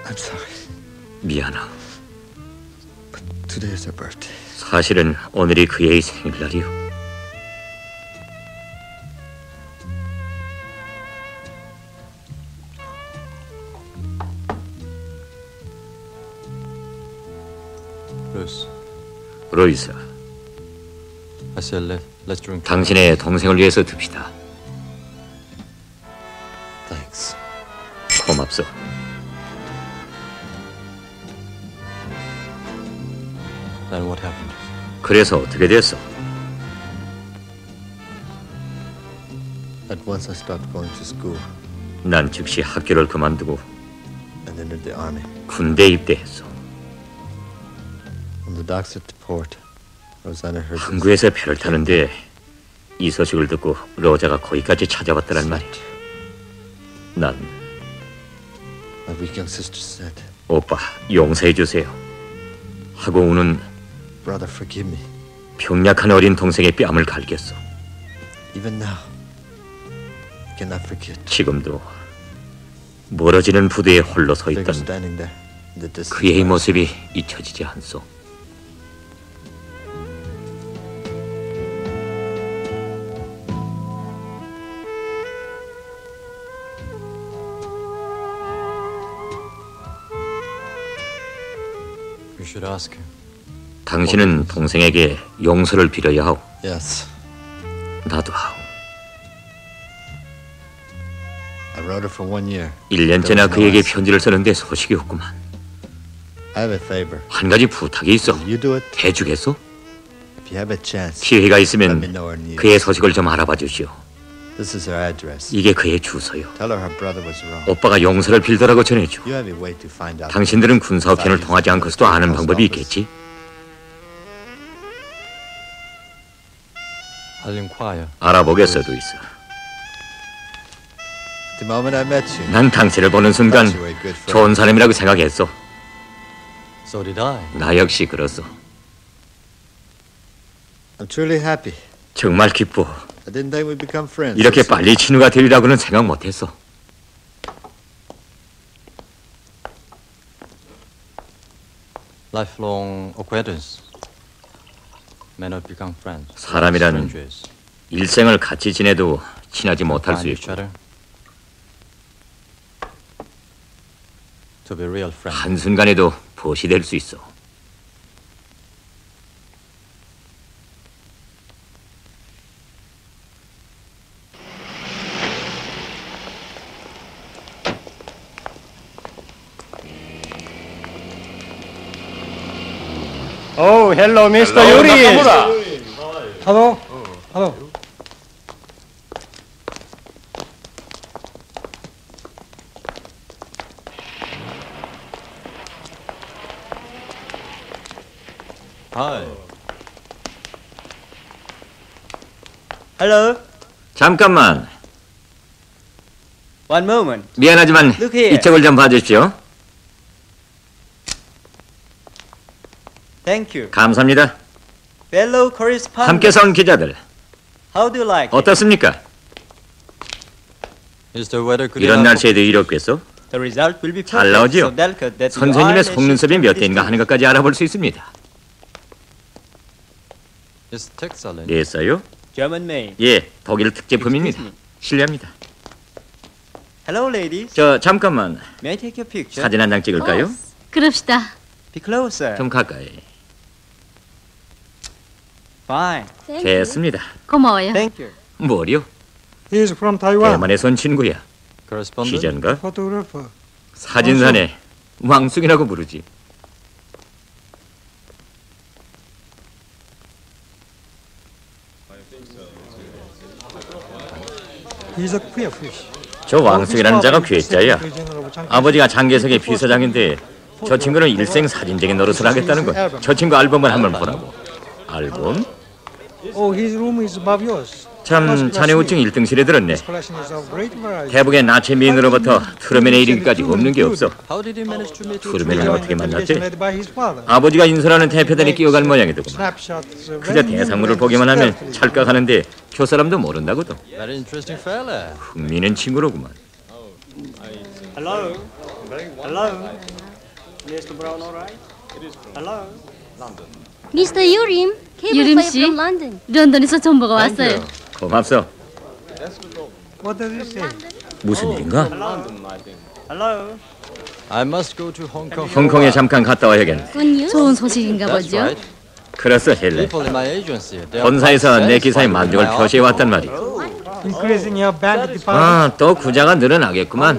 I'm sorry. 미안하. Today is her birthday. 사실은 오늘이 그의 생일날이오. Bruce. 로이스, I said let's drink. 당신의 동생을 위해서 둡시다. Thanks. 고맙소. Then what happened? 그래서 어떻게 됐어? At once I stopped going to school 난 즉시 학교를 그만두고 and entered the army. 군대에 입대했어. On the docks at the port, Rosanna heard this. 항구에서 배를 타는데 이 소식을 듣고 로자가 거기까지 찾아왔다란 말이야. 난 My weak young sister said, 오빠 용서해 주세요 하고 우는 "Brother, forgive me. 병약한 어린 동생의 뺨을 갈겼어. Even now, I cannot forget." 지금도 멀어지는 부두에 홀로 서 Figure 있던 standing there in the distance. 그의 모습이 잊혀지지 않소. You should ask him. 당신은 동생에게 용서를 빌어야 하오. Yes, 나도 하오. I wrote her for 1 year. 1년째나 그에게 편지를 쓰는데 소식이 없구만. I have a favor. 한 가지 부탁이 있어. Will you do it? 해주겠소? If you have a chance, 기회가 let 있으면 me know her news. 그의 소식을 좀 알아봐 주시오. This is her address. 이게 그의 주소요. Tell her her brother was wrong. 오빠가 용서를 빌더라고 전해줘. You have a way to find out. 당신들은 군사업편을 통하지 않고서도 아는 방법이 있겠지? I'll inquire. 알아보게 써도 있어. The moment I met you, 난 당신을 보는 순간 thought you were a good friend. 좋은 사람이라고 생각했어. So did I. 나 역시 그랬어. I'm truly happy. 정말 기뻐. I didn't think we'd become friends. 이렇게 so soon. 빨리 친구가 되리라고는 생각 못했어. Lifelong acquaintance. May not become friends. 사람이란 Strangers. 일생을 같이 지내도 친하지 못할 수 Find each 있고 other. To be real friends. 한순간에도 벗이 될 수 있어. Oh, hello, Mr. Yuri. Hello. Hello. Hi. Hello. 잠깐만. One moment. 미안하지만 Look here. 이쪽을 좀 봐주십시오. Thank you. 감사합니다. Fellow correspondent. 함께 선 기자들 How do you like it? 어떻습니까? Is the weather good 이런 enough? 날씨에도 이렇겠소? The result will be 잘 perfect. 나오지요? So delicate that 선생님의 your 속눈썹이 몇 대인가 하는 것까지 알아볼 수 있습니다. Is excellent. 네, 써요? German made. 예, 독일 특제품입니다. 실례합니다. Hello, ladies. 저 잠깐만 May I take your picture? 사진 한 장 찍을까요? 그럽시다. Be closer. 좀 가까이. Fine. 됐습니다. 고마워요. Thank you. 뭐요? He is from Taiwan. 대만에서 온 친구야. Correspondent. 기자인가? Photographer. 사진사네. 왕숙이라고 부르지. He is a queer fish. 저 왕숙이라는 자가 괴짜야. 아버지가 장계석의 비서장인데 저 친구는 일생 사진적인 노릇을 하겠다는 거야. 저 친구 앨범을 한번 보라고. 앨범? Oh, his room is above yours. 참 자네 호칭 1등실에 들었네. His collection is of great variety. 대북의 나체 미인으로부터 트루맨의 이름까지 없는 게 없어. How did he manage to meet 트루맨은 어떻게 만났지? Made by his father. 아버지가 인솔하는 대표단에 끼어갈 모양이더구만. Snapshots. 그저 대상물을 보기만 하면 찰떡하는데 저 사람도 모른다거든. Very interesting fella. 흥미있는 친구로구만. Hello. Hello. Mr. Brown, all right? Hello. London. Mr. Yurim, cable 유림 flight 씨, from London. 런던에서 정보가 왔어요. 고맙소. What does he say? 무슨 일인가? London, I think. Hello. I must go to Hong Kong. 홍콩에 잠깐 갔다 와야겠네. 좋은 소식인가 That's 보죠? right. 그렇소, 헬레. People in my agency, they are 본사에서 quite 내 기사에 satisfied with 만족을 my 표시해 왔단 output. 말이오. Increasing your bank deposit. 아, 또 구자가 늘어나겠구만.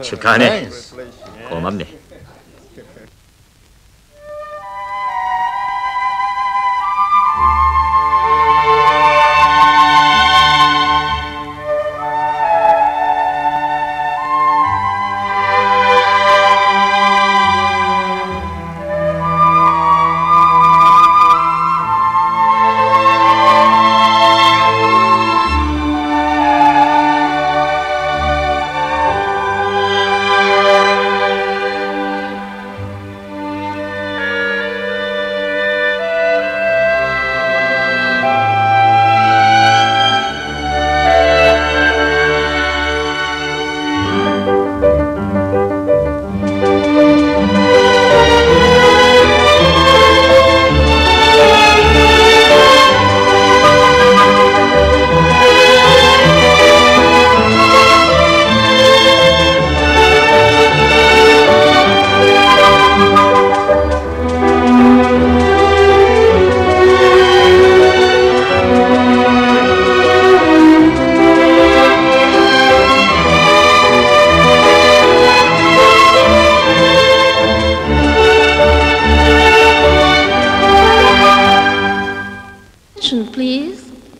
축하하네. Thanks. 고맙네.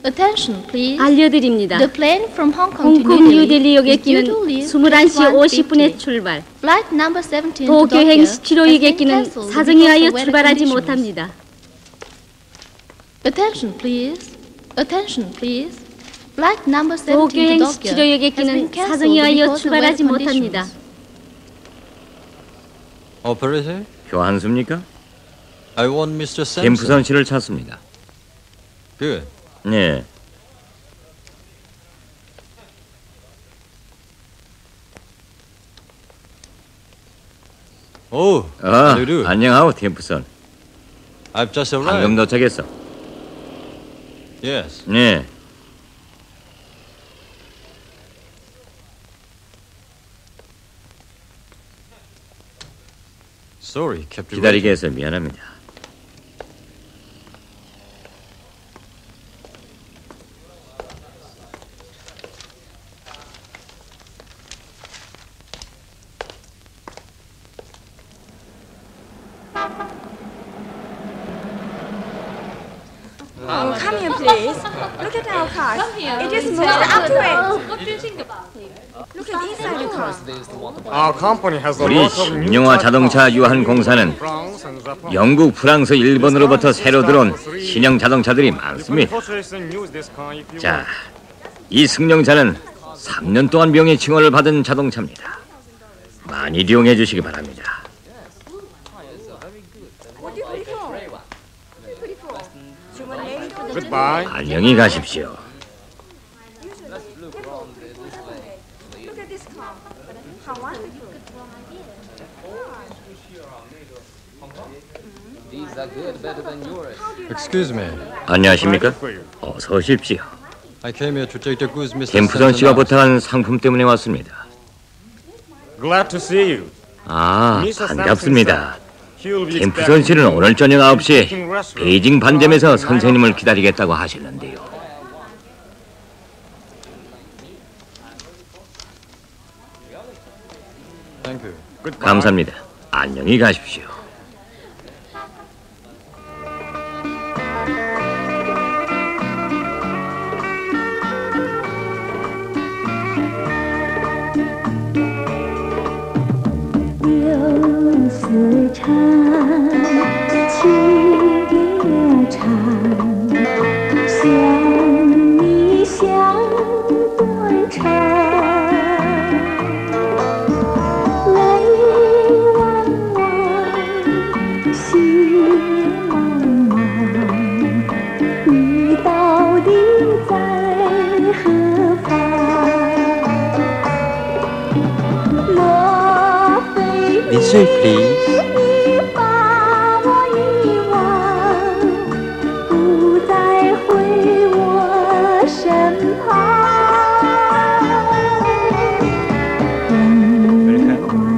Attention, please. 알려드립니다. The plane from Hong Kong to 홍콩 New 뉴델리역에 Delhi 끼는 is due to leave 21시 50분에 21:50. 출발. Flight number 17 to 도쿄행 Tokyo 17호역에 has been 끼는 cancelled 사정에 because 하여 of weather 출발하지 conditions. 못합니다. Attention, please. Attention, please. Flight number 17 to 도쿄행 Tokyo 17호역에 has been 끼는 cancelled 사정에 하여 because of 출발하지 weather 못합니다. conditions. Operator, 교환수입니까? I want Mr. Sampson. 김프선 씨를 찾습니다. Good. 네. Oh, 아, how do you do? 안녕하오, 팀프선. I've just 방금 arrived. 도착했어. Yes. 네. Sorry, kept you 기다리게 waiting. 해서 미안합니다. Oh, come here, please. Look at our cars. It is most accurate. What do you think about it? Look at inside the car. Our company has a 우리 lot of new 신용화 자동차 유한 공사는 영국, 프랑스, 일본으로부터 새로 들어온 신형 자동차들이 많습니다. 자, 이 승용차는 3년 동안 명예 칭호를 받은 자동차입니다. 많이 이용해 주시기 바랍니다. Goodbye. 안녕히 가십시오. Look at this car. How wonderful. Excuse me. 안녕하십니까? 어서 오십시오. I came here to take the goods Mr. 템프선 씨가 Sampson asked. 부탁한 상품 때문에 왔습니다. Glad to see you. 아, 반갑습니다. 템프선 씨는 오늘 저녁 9시에 베이징 반점에서 선생님을 기다리겠다고 하시는데요. Thank you. 감사합니다. 안녕히 가십시오. This way, please.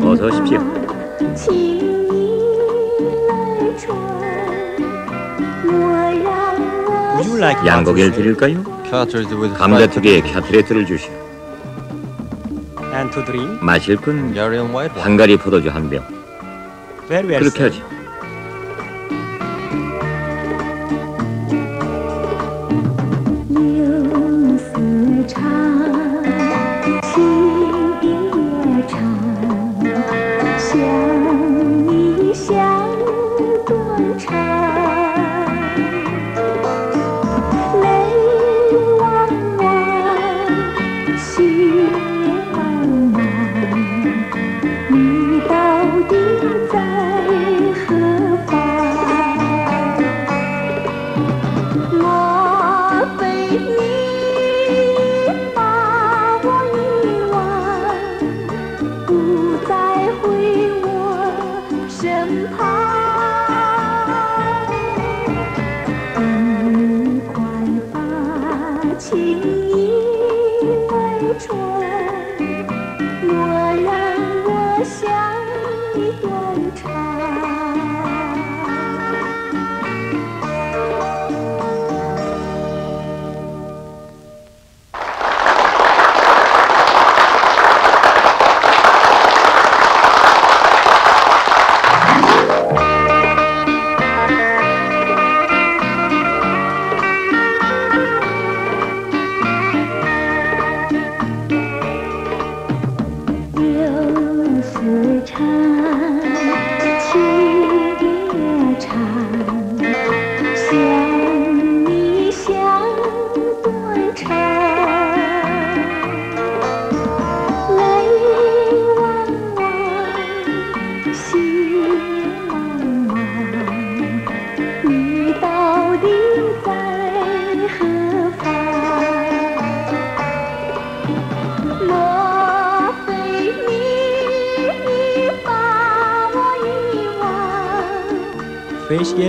어서 오십시오. 양고기를 드릴까요? 감자튀기에 캬트레트를 주시오. 마실 건 헝가리 포도주 한 병. 그렇게 하죠.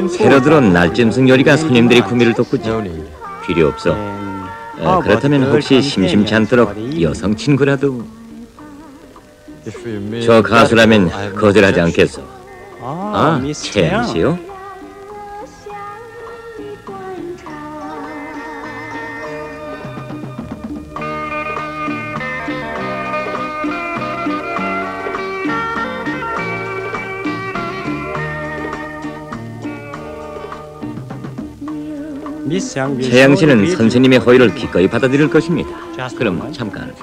새로 들어온 날짐승 요리가 손님들의 구미를 돋구죠. 필요 없어. 그렇다면 혹시 심심치 않도록 여성 친구라도. 저 가수라면 거절하지 않겠어. 아, 채양 씨요? 채양 씨는 선생님의 호의를 기꺼이 받아들일 것입니다. 그럼 잠깐.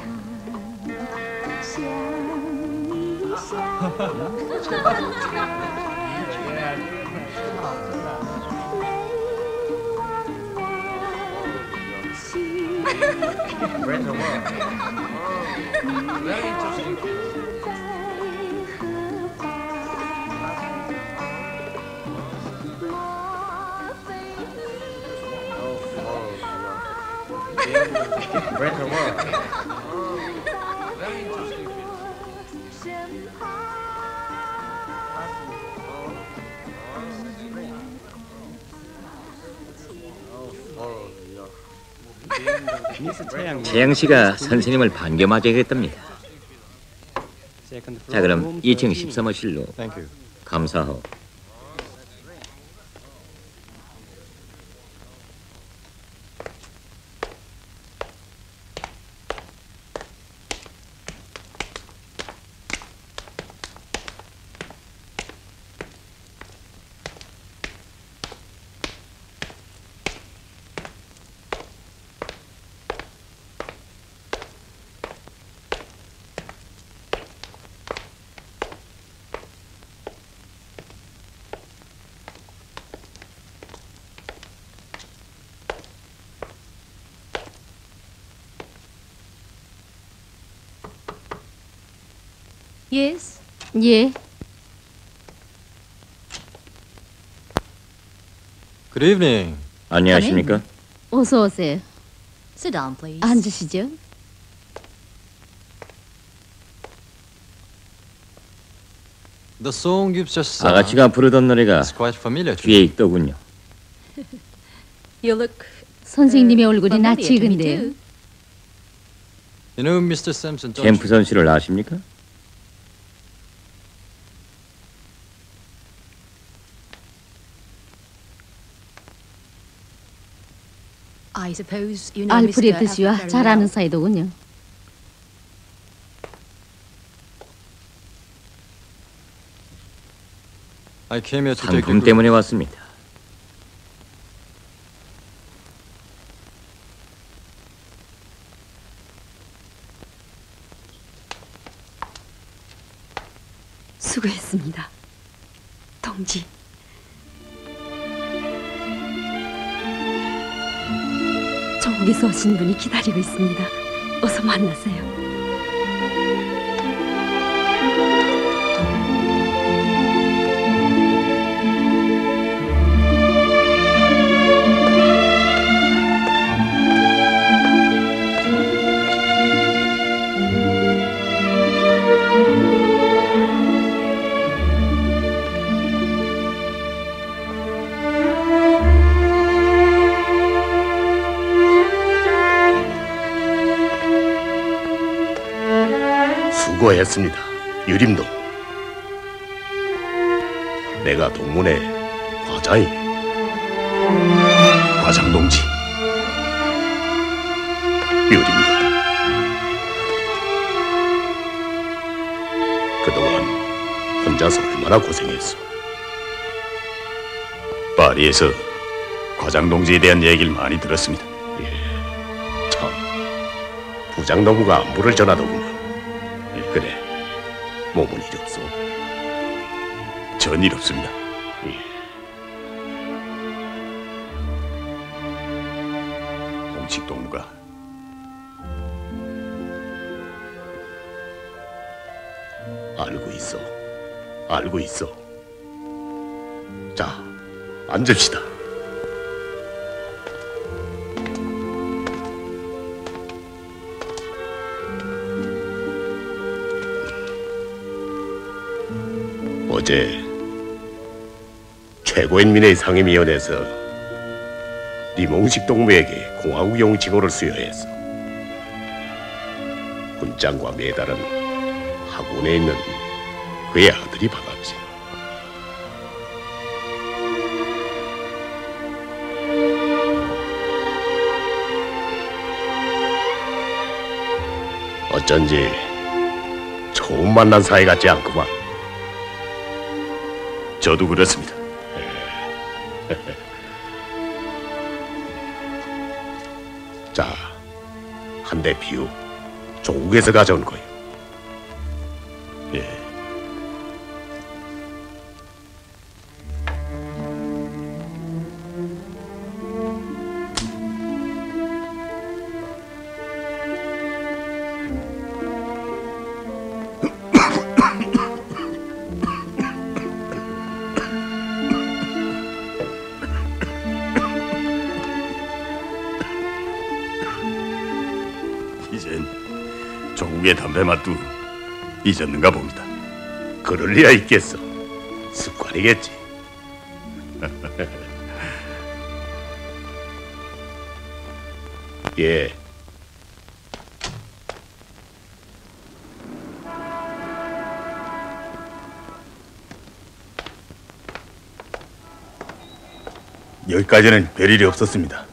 채양 씨가 선생님을 반겨맞이했답니다. 자, 그럼 2층 13호실로. 감사하오. Yes. 예. Good evening. 안녕하십니까? 어서 오세요. Sit down, please. 앉으시죠. The song you've just sung 아가씨가 부르던 노래가 is quite familiar to 귀에 익더군요. You look 선생님의 얼굴이 familiar to me 낯익은데요. too. You know Mr. Sampson, don't you? 젬프선 씨를 아십니까? I suppose you know 알프레드 Mr. 씨와 Alfred 잘 very 아는 well. 사이더군요. I came here to take 상품 때문에 왔습니다. 수고했습니다, 동지. 조국에서 오신 분이 기다리고 있습니다. 어서 만나세요. 수고했습니다, 유림동. 내가 동문회 과장이. 과장 동지. 유림동. 그동안 혼자서 얼마나 고생했어. 파리에서 과장 동지에 대한 얘기를 많이 들었습니다. 참, 부장 농부가 안부를 전하더구만. 그래, 몸은 일 없어? 전일 없습니다. 홍식 동무가 알고 있어. 알고 있어. 자, 앉읍시다. 어제 최고인민회 상임위원회에서 리몽식 동무에게 공화국용 징호를 수여했어. 훈장과 메달은 학원에 있는 그의 아들이 받았지. 어쩐지 처음 만난 사이 같지 않구만. 저도 그렇습니다. 자, 한 대 비우. 조국에서 가져온 거예요. 예. 이젠 조국의 담배 맛도 잊었는가 봅니다. 그럴 리야 있겠어. 습관이겠지. 예. 여기까지는 별일이 없었습니다.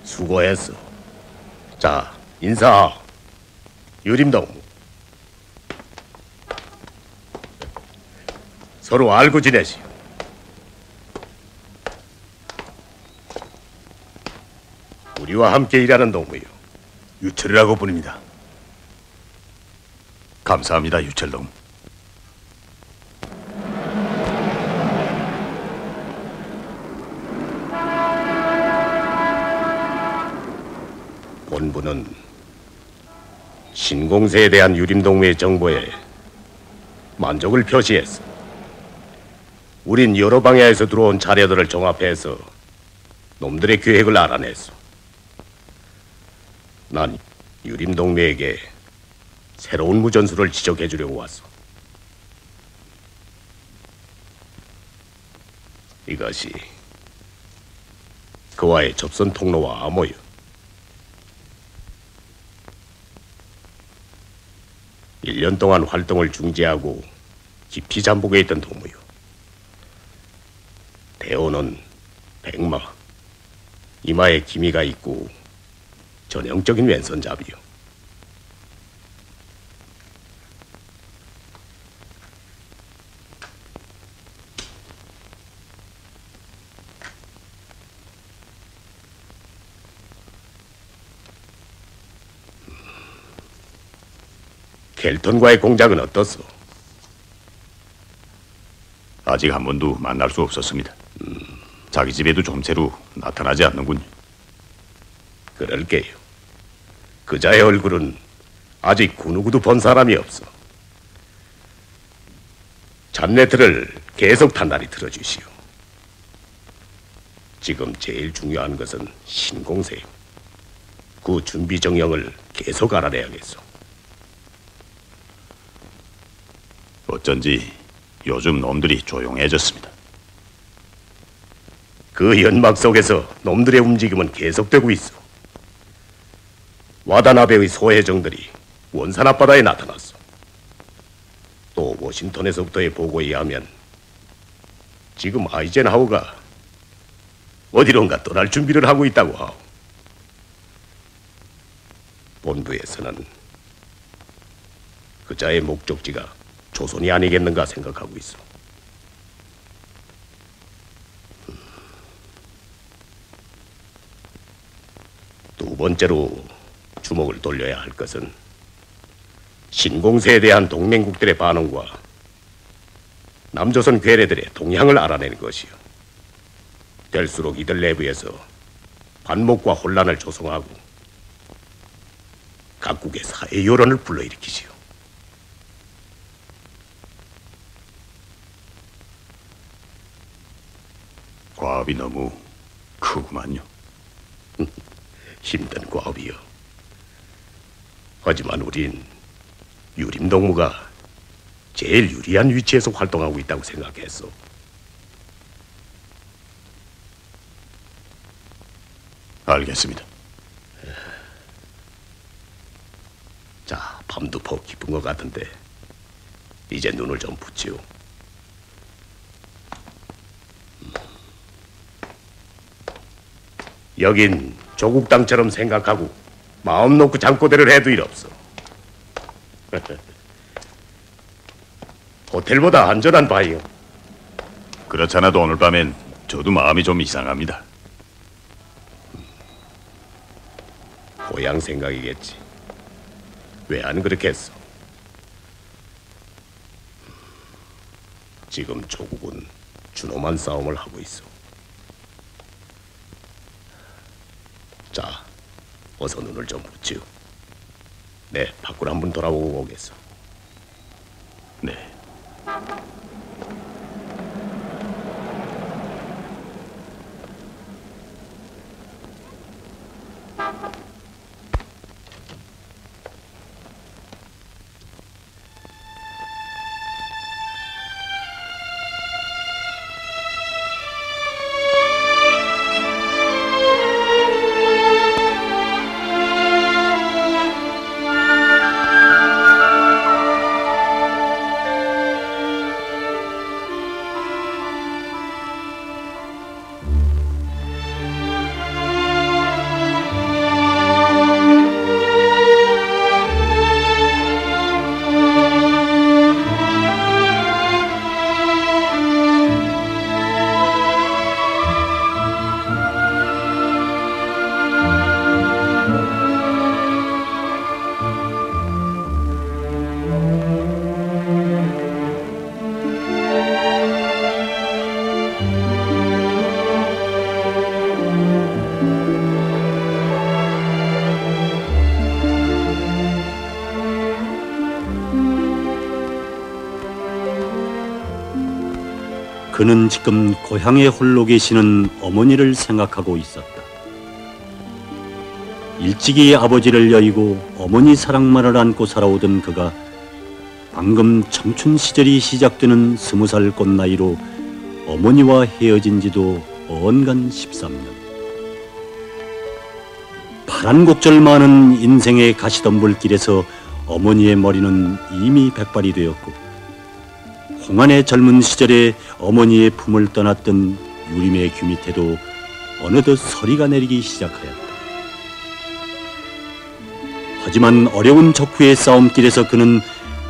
수고했어. 자, 인사. 유림동. 서로 알고 지내시오. 우리와 함께 일하는 동무요. 유철이라고 부릅니다. 감사합니다, 유철동. 본부는 신공세에 대한 유림동무의 정보에 만족을 표시했어. 우린 여러 방향에서 들어온 자료들을 종합해서 놈들의 계획을 알아냈어. 난 유림동무에게 새로운 무전수를 지적해 주려고 왔어. 이것이 그와의 접선 통로와 암호요. 일 년 동안 활동을 중지하고 깊이 잠복해 있던 동무요. 대원은 백마, 이마에 기미가 있고 전형적인 왼손잡이요. 켈턴과의 공작은 어떻소? 아직 한 번도 만날 수 없었습니다. 자기 집에도 좀새로 나타나지 않는군요. 그럴게요. 그자의 얼굴은 아직 그 누구도 본 사람이 없어. 잡내들을 계속 단단히 들어주시오. 지금 제일 중요한 것은 신공세요. 그 준비 정령을 계속 알아내야겠소. 어쩐지 요즘 놈들이 조용해졌습니다. 그 연막 속에서 놈들의 움직임은 계속되고 있어. 와다나베의 소해정들이 원산 앞바다에 나타났어. 또 워싱턴에서부터의 보고에 의하면 지금 아이젠하워가 어디론가 떠날 준비를 하고 있다고 하오. 본부에서는 그자의 목적지가 조선이 아니겠는가 생각하고 있어. 두 번째로 주목을 돌려야 할 것은 신공세에 대한 동맹국들의 반응과 남조선 괴뢰들의 동향을 알아내는 것이요. 될수록 이들 내부에서 반목과 혼란을 조성하고 각국의 사회 여론을 불러일으키시오. 과업이 너무 크구만요. 힘든 과업이요. 하지만 우린 유림동무가 제일 유리한 위치에서 활동하고 있다고 생각했어. 알겠습니다. 자, 밤도 퍽 깊은 것 같은데 이제 눈을 좀 붙이오. 여긴 조국 땅처럼 생각하고 마음 놓고 잠꼬대를 해도 일 없어. 호텔보다 안전한 바이요. 그렇잖아도 오늘 밤엔 저도 마음이 좀 이상합니다. 고향 생각이겠지. 왜 안 그렇게 했어? 지금 조국은 준엄한 싸움을 하고 있어. 자, 어서 눈을 좀 붙이오. 네, 밖으로 한번 돌아보고 오겠어. 네. 그는 지금 고향에 홀로 계시는 어머니를 생각하고 있었다. 일찍이 아버지를 여의고 어머니 사랑만을 안고 살아오던 그가 방금 청춘 시절이 시작되는 20살 꽃나이로 어머니와 헤어진 지도 언간 13년. 파란 곡절 많은 인생의 가시덤불길에서 어머니의 머리는 이미 백발이 되었고 홍안의 젊은 시절에 어머니의 품을 떠났던 유림의 귀 밑에도 어느덧 서리가 내리기 시작하였다. 하지만 어려운 적후의 싸움길에서 그는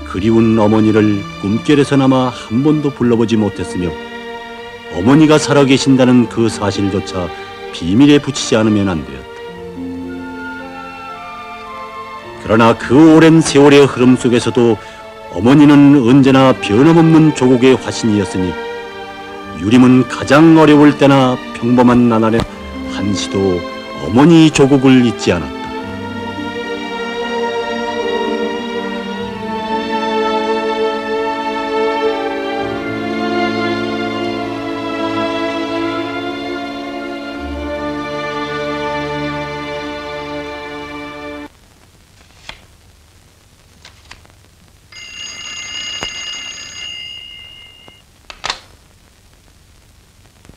그리운 어머니를 꿈결에서나마 한 번도 불러보지 못했으며 어머니가 살아계신다는 그 사실조차 비밀에 붙이지 않으면 안 되었다. 그러나 그 오랜 세월의 흐름 속에서도 어머니는 언제나 변함없는 조국의 화신이었으니 유림은 가장 어려울 때나 평범한 나날에 한시도 어머니 조국을 잊지 않았다.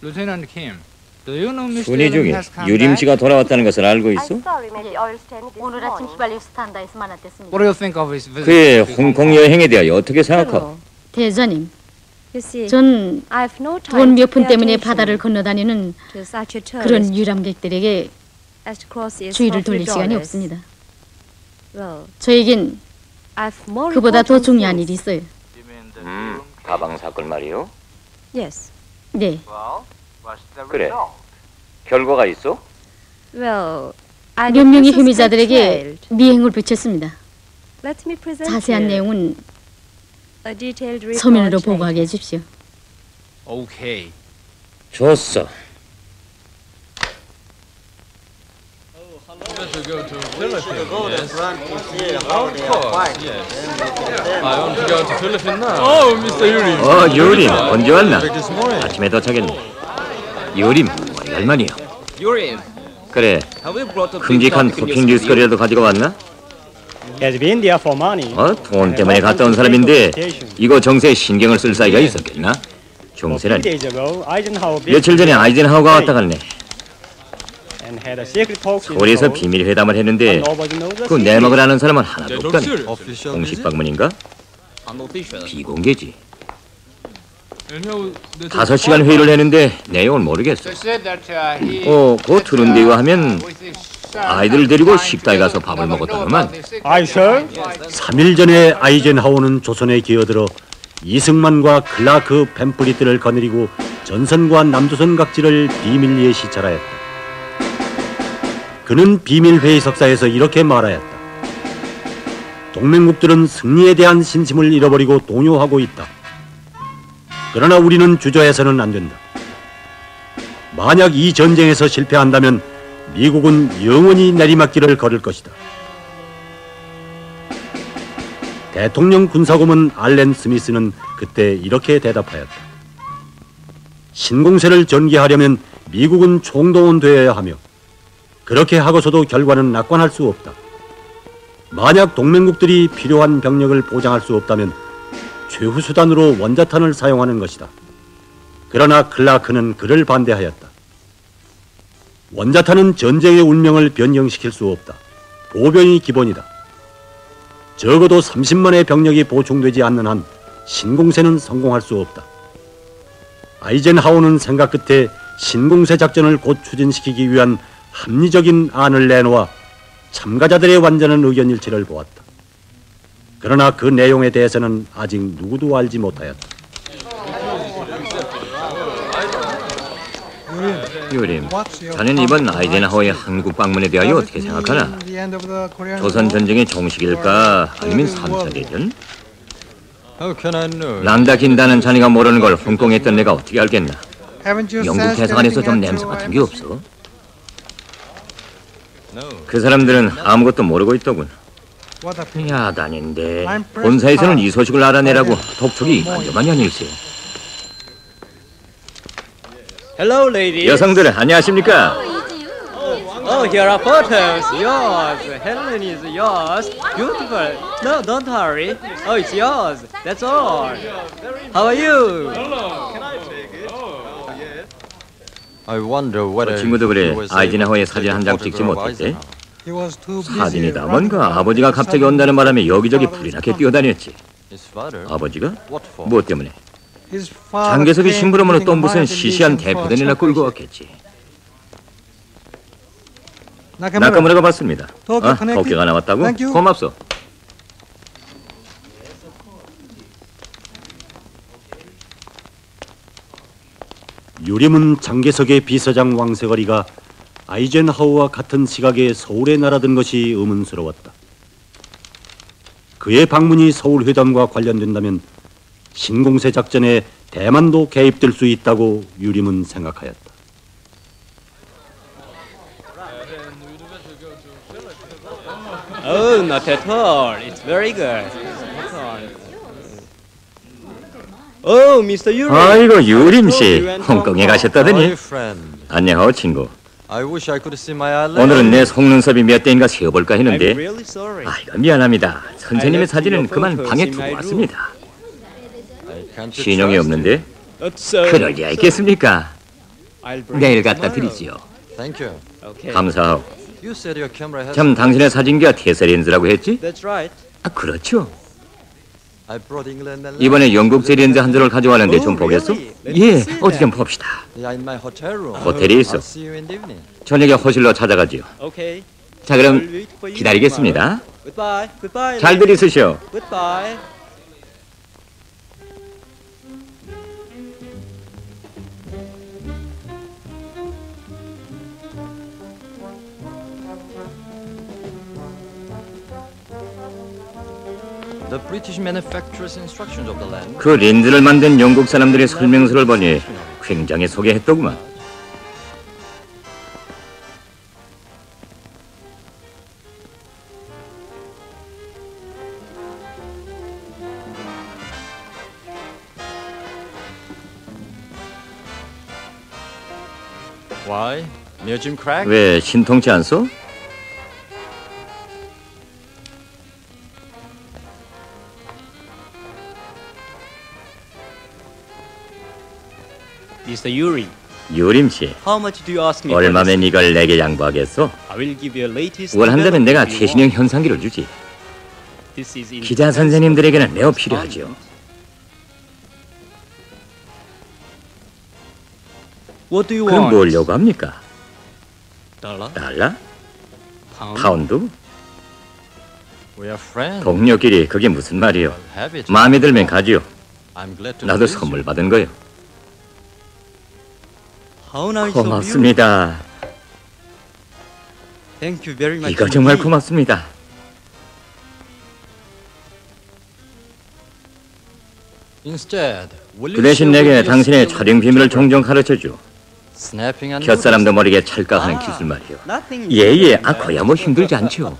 Lieutenant Kim, do you know Mr. 순위 중에 has come 유림 back? 씨가 돌아왔다는 것을 알고 있어? 오늘 아침 휘발유 스탄다에서 만났댔습니다. What do you think of his visit? 그의 홍콩 여행에 대하여 어떻게 생각하오? 대장님, 전 돈 몇 푼 때문에 바다를 건너다니는 그런 유람객들에게 주의를 돌릴 시간이 없습니다. 저에겐 그보다 더 중요한 일이 있어요. 가방 사건 말이요? 네. 그래. 결과가 있어? 몇 명의 혐의자들에게 미행을 붙였습니다. 자세한 내용은 서면으로 보고하게 해주십시오. Okay. 좋소. To go to Philippines. Yes. Of course. Yes. I want to go to Philippines now. Oh, Mr. Yurim. 유림 언제 왔나? 아침에 도착했네. 유림 오래간만이요. Yurim. 그래. 큼직한 토핑 뉴스거리라도 가지고 왔나? 돈 때문에 갔다 온 사람인데 이거 정세에 신경을 쓸 사이가 있었겠나? 정세라니. 며칠 전에 아이젠하워가 왔다 갔네. 서울에서 비밀 회담을 했는데 그 내막을 아는 사람은 하나도 없다네. 공식 방문인가? 비공개지. 5시간 회의를 했는데 내용을 모르겠어. 그 들은 데와 하면 아이들을 데리고 식당에 가서 밥을 먹었다더만. 3일 전에 아이젠하워는 조선에 기어들어 이승만과 클라크 팸플릿들을 거느리고 전선과 남조선 각지를 비밀 예시찰하였다. 그는 비밀 회의석사에서 이렇게 말하였다. 동맹국들은 승리에 대한 신심을 잃어버리고 동요하고 있다. 그러나 우리는 주저해서는 안 된다. 만약 이 전쟁에서 실패한다면 미국은 영원히 내리막길을 걸을 것이다. 대통령 군사고문 알렌 스미스는 그때 이렇게 대답하였다. 신공세를 전개하려면 미국은 총동원되어야 하며 그렇게 하고서도 결과는 낙관할 수 없다. 만약 동맹국들이 필요한 병력을 보장할 수 없다면 최후 수단으로 원자탄을 사용하는 것이다. 그러나 클라크는 그를 반대하였다. 원자탄은 전쟁의 운명을 변경시킬 수 없다. 보병이 기본이다. 적어도 30만의 병력이 보충되지 않는 한 신공세는 성공할 수 없다. 아이젠하워는 생각 끝에 신공세 작전을 곧 추진시키기 위한 합리적인 안을 내놓아 참가자들의 완전한 의견 일치를 보았다. 그러나 그 내용에 대해서는 아직 누구도 알지 못하였다. 유림, 자네는 이번 아이젠하워의 한국 방문에 대하여 어떻게 생각하나? 조선 전쟁의 종식일까 아니면 3차 대전? 난다 긴다는 자네가 모르는 걸 홍콩에 있던 내가 어떻게 알겠나? 영국 대사관에서 좀 냄새 맡은 게 없어? 그 사람들은 아무것도 모르고 있더군. 야단인데 본사에서는 이 소식을 알아내라고 독촉이 이만저만이 아닐세. Hello, ladies. 여성들 안녕하십니까? Oh, here are photos. Yours. Helen is yours. Beautiful. No, don't hurry. Oh, it's yours. That's all. How are you? I wonder whether 친구도 그래 아이젠하워의 사진 한 장 찍지 못했대. 사진이다 뭔가 아버지가 갑자기 온다는 바람에 여기저기 불이 나게 뛰어다녔지. 아버지가? 무엇 때문에? 장개석이 심부름으로 또 무슨 시시한 대표단이나 끌고 왔겠지. 나카무라가 봤습니다. 도쿄가 나왔다고? 고맙소. 유림은 장개석의 비서장 왕세거리가 아이젠하워와 같은 시각에 서울에 날아든 것이 의문스러웠다. 그의 방문이 서울 회담과 관련된다면 신공세 작전에 대만도 개입될 수 있다고 유림은 생각하였다. Oh, not at all. It's very good. Oh, Mr. Yuri. 아이고 유림 씨, 홍콩에 가셨다더니. 안녕하오 친구. I wish I could see my eye. 오늘은 내 속눈썹이 몇 대인가 세어볼까 했는데. I'm really sorry. 아이고 미안합니다. 선생님의 사진은 그만 방에 두고 왔습니다. 신용이 없는데? 그럴 리가 있겠습니까? 내일 갖다 드리지요. Thank you. 감사하오. You said your camera has. 참 당신의 사진기가 테세 렌즈라고 했지? That's right. 아 그렇죠. I brought England and. 이번에 영국제 렌즈 한 줄을 가져왔는데 좀 보겠어? 예, 어디 좀 봅시다. Yeah, in my hotel room. 호텔에 있어. I'll see you in the evening. 저녁에 호실로 찾아가지요. Okay. 자 그럼 기다리겠습니다. Goodbye. Goodbye. 잘들 있으시오. Goodbye. The British manufacturer's instructions of the land. 그 렌즈를 만든 영국 사람들의 설명서를 보니 굉장히 소개했더구만. Why? Near Jim Craig? 왜 신통치 않소? Mr. Yuri. 유림 씨, How much do you ask me? for 얼마면 this? 이걸 내게 양보하겠소? I will give you a latest. 원한다면 내가 development 최신형 현상기를 주지. This is in 기자 선생님들에게는 매우 필요하지요. What do you 그럼 want? 뭘 요구합니까? Dollar? 달러? Pound? 파운드? We are friends. 동료끼리 그게 무슨 말이요? Have it. 마음에 들면 가지요. I'm glad to. 나도 please 선물 you. 받은 거요. How nice of you. 고맙습니다. Thank you very much. 이거 정말 indeed. 고맙습니다. Instead, will 그 you 대신 share 내게 with me 당신의 your skill 촬영 비밀을 종종 가르쳐줘. snapping and 곁사람도 모르게 찰칵하는 기술 말이요. Nothing. 예예, 아 거야 뭐 힘들지 않죠.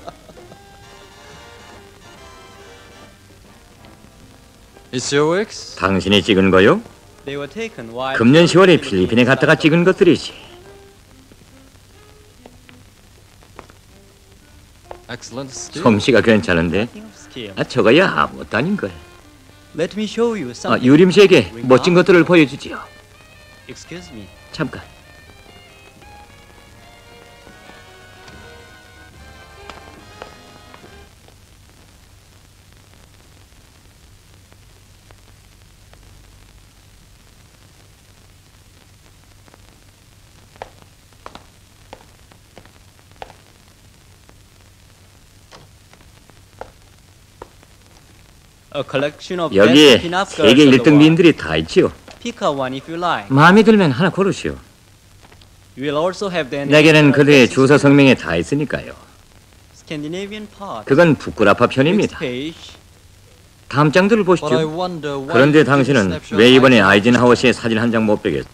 It's your works? 당신이 찍은 거요? They were taken while. 금년 10월에 필리핀에 갔다가 찍은 것들이지. Excellent skill. 솜씨가 괜찮은데. Skill. 아 저거야 아무것도 아닌 걸. Let me show you 아, something. 유림 씨에게 멋진 것들을 보여주지요. Excuse me. 잠깐. A collection of 여기에 best pinup girls 세계 of the 1등 world. 미인들이 다 있지요. Pick a one if you like. 마음에 들면 하나 고르시오. You will also have the 내게는 그들의 주소 성명이 다 있으니까요. Scandinavian part. 그건 부끄라파 편입니다. Next page. 다음 장들을 But I 보시죠. wonder why 그런데 you took a 당신은 snapshot 왜 이번에 like 아이젠하워 씨의 사진 한 장 못 빼겠어?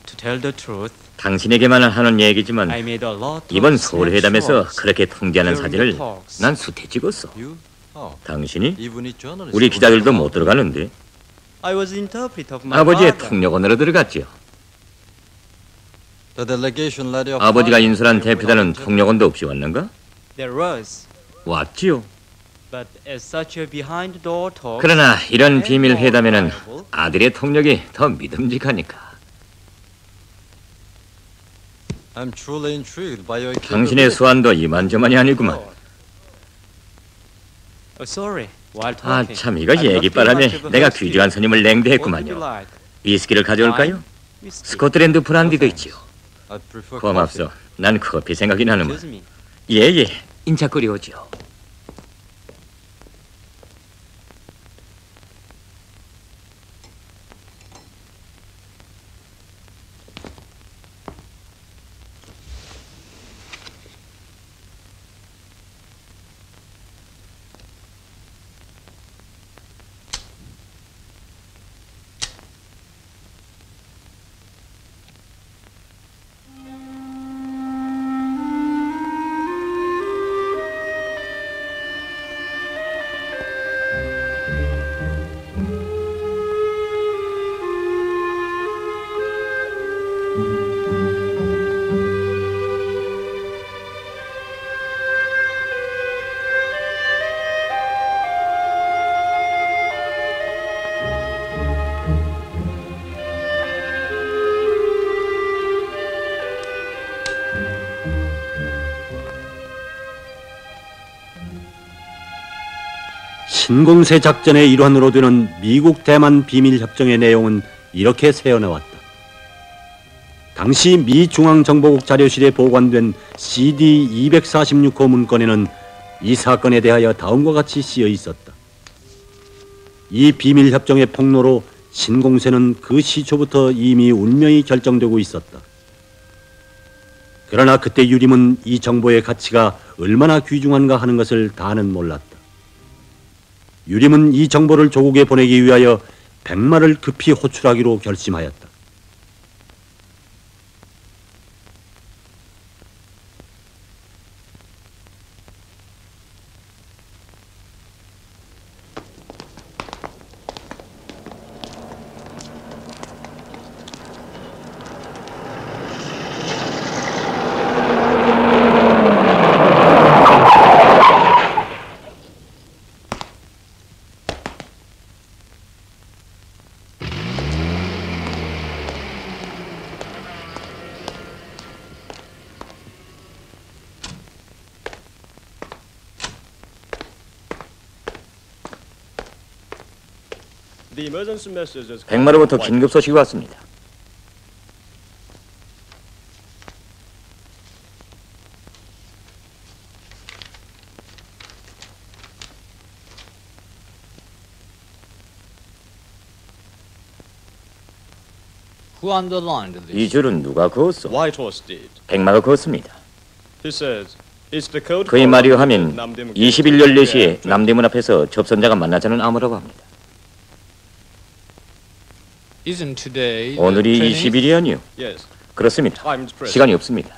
To tell the truth, 당신에게만 하는 얘기지만 I made a lot of 이번 서울 회담에서 snapshots 그렇게 통제하는 during 사진을 the talks. 난 수태 찍었어. you? Oh, 당신이? even a journalist. 우리 기자들도 못 들어가는데 I was interpreter of my 아버지의 father. 통역원으로 들어갔지요. The delegation led of 아버지가 my- 인솔한 대표단은 통역원도 없이 왔는가? There was, 왔지요. but as such a behind door talk. 그러나 이런 비밀 회담에는 아들의 통역이 더 믿음직하니까. I'm truly intrigued by your 당신의 capability. 수완도 이만저만이 아니구만. Sorry, while 아 talking. 참 이거 I'm not 얘기 too 바람에 much of a 내가 host here. 귀중한 손님을 What would you 냉대했구만요. like? 위스키를 가져올까요? 스코틀랜드 브란디도 있지요. 고맙소. 난 커피 생각이 나는군. 예예, 인차 끓여오지요. 신공세 작전의 일환으로 되는 미국 대만 비밀협정의 내용은 이렇게 새어나왔다. 당시 미 중앙정보국 자료실에 보관된 CD 246호 문건에는 이 사건에 대하여 다음과 같이 쓰여 있었다. 이 비밀협정의 폭로로 신공세는 그 시초부터 이미 운명이 결정되고 있었다. 그러나 그때 유림은 이 정보의 가치가 얼마나 귀중한가 하는 것을 다는 몰랐다. 유림은 이 정보를 조국에 보내기 위하여 백마를 급히 호출하기로 결심하였다. 백마로부터 긴급 소식이 왔습니다. Who underlined this? 이 줄은 누가 그었소? Whitehorse did. 백마가 그었습니다. He says, "It's the code 그의 for 말이요 하면 남대문 21열 4시에 남대문 앞에서 접선자가 만나자는 암호라고 합니다. Isn't today the 오늘이 20th? 20일이라니요? Yes. 그렇습니다. Time's pressed. 시간이 없습니다.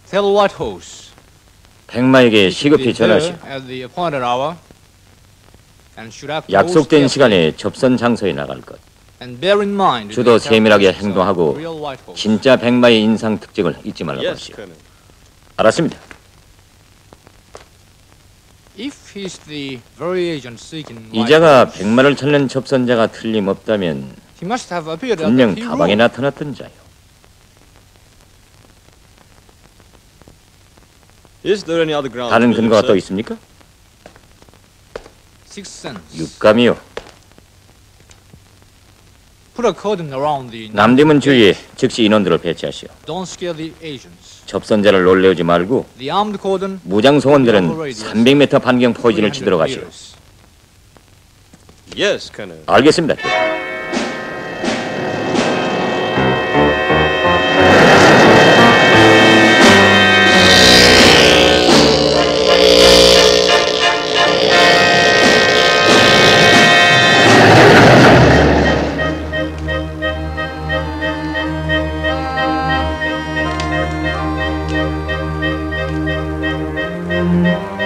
Tell Whitehorse. 백마에게 시급히 전하시오. At the appointed hour, and should act 약속된 most 시간에 접선 장소에 나갈 것. and bear in mind 주도 the 세밀하게 characteristics of 행동하고 real Whitehorse. 진짜 백마의 인상 특징을 잊지 말라고 Yes, 하시오. Colonel. 알았습니다. If he's the very agent seeking 이자가 Whitehorse, 백마를 찾는 접선자가 틀림없다면 he must have appeared at 분명 the key 다방에 room. 나타났던 자요. Is there any other ground? 다른 근거가 또 있습니까? Sixth sense. 육감이요. Put a cordon around the 남대문 주위에 즉시 인원들을 배치하시오. Don't scare the agents. 접선자를 놀래우지 말고 The armed cordon. 무장 성원들은 300m 반경 포진을 치도록 하시오. Yes, Colonel. 알겠습니다. Thank you.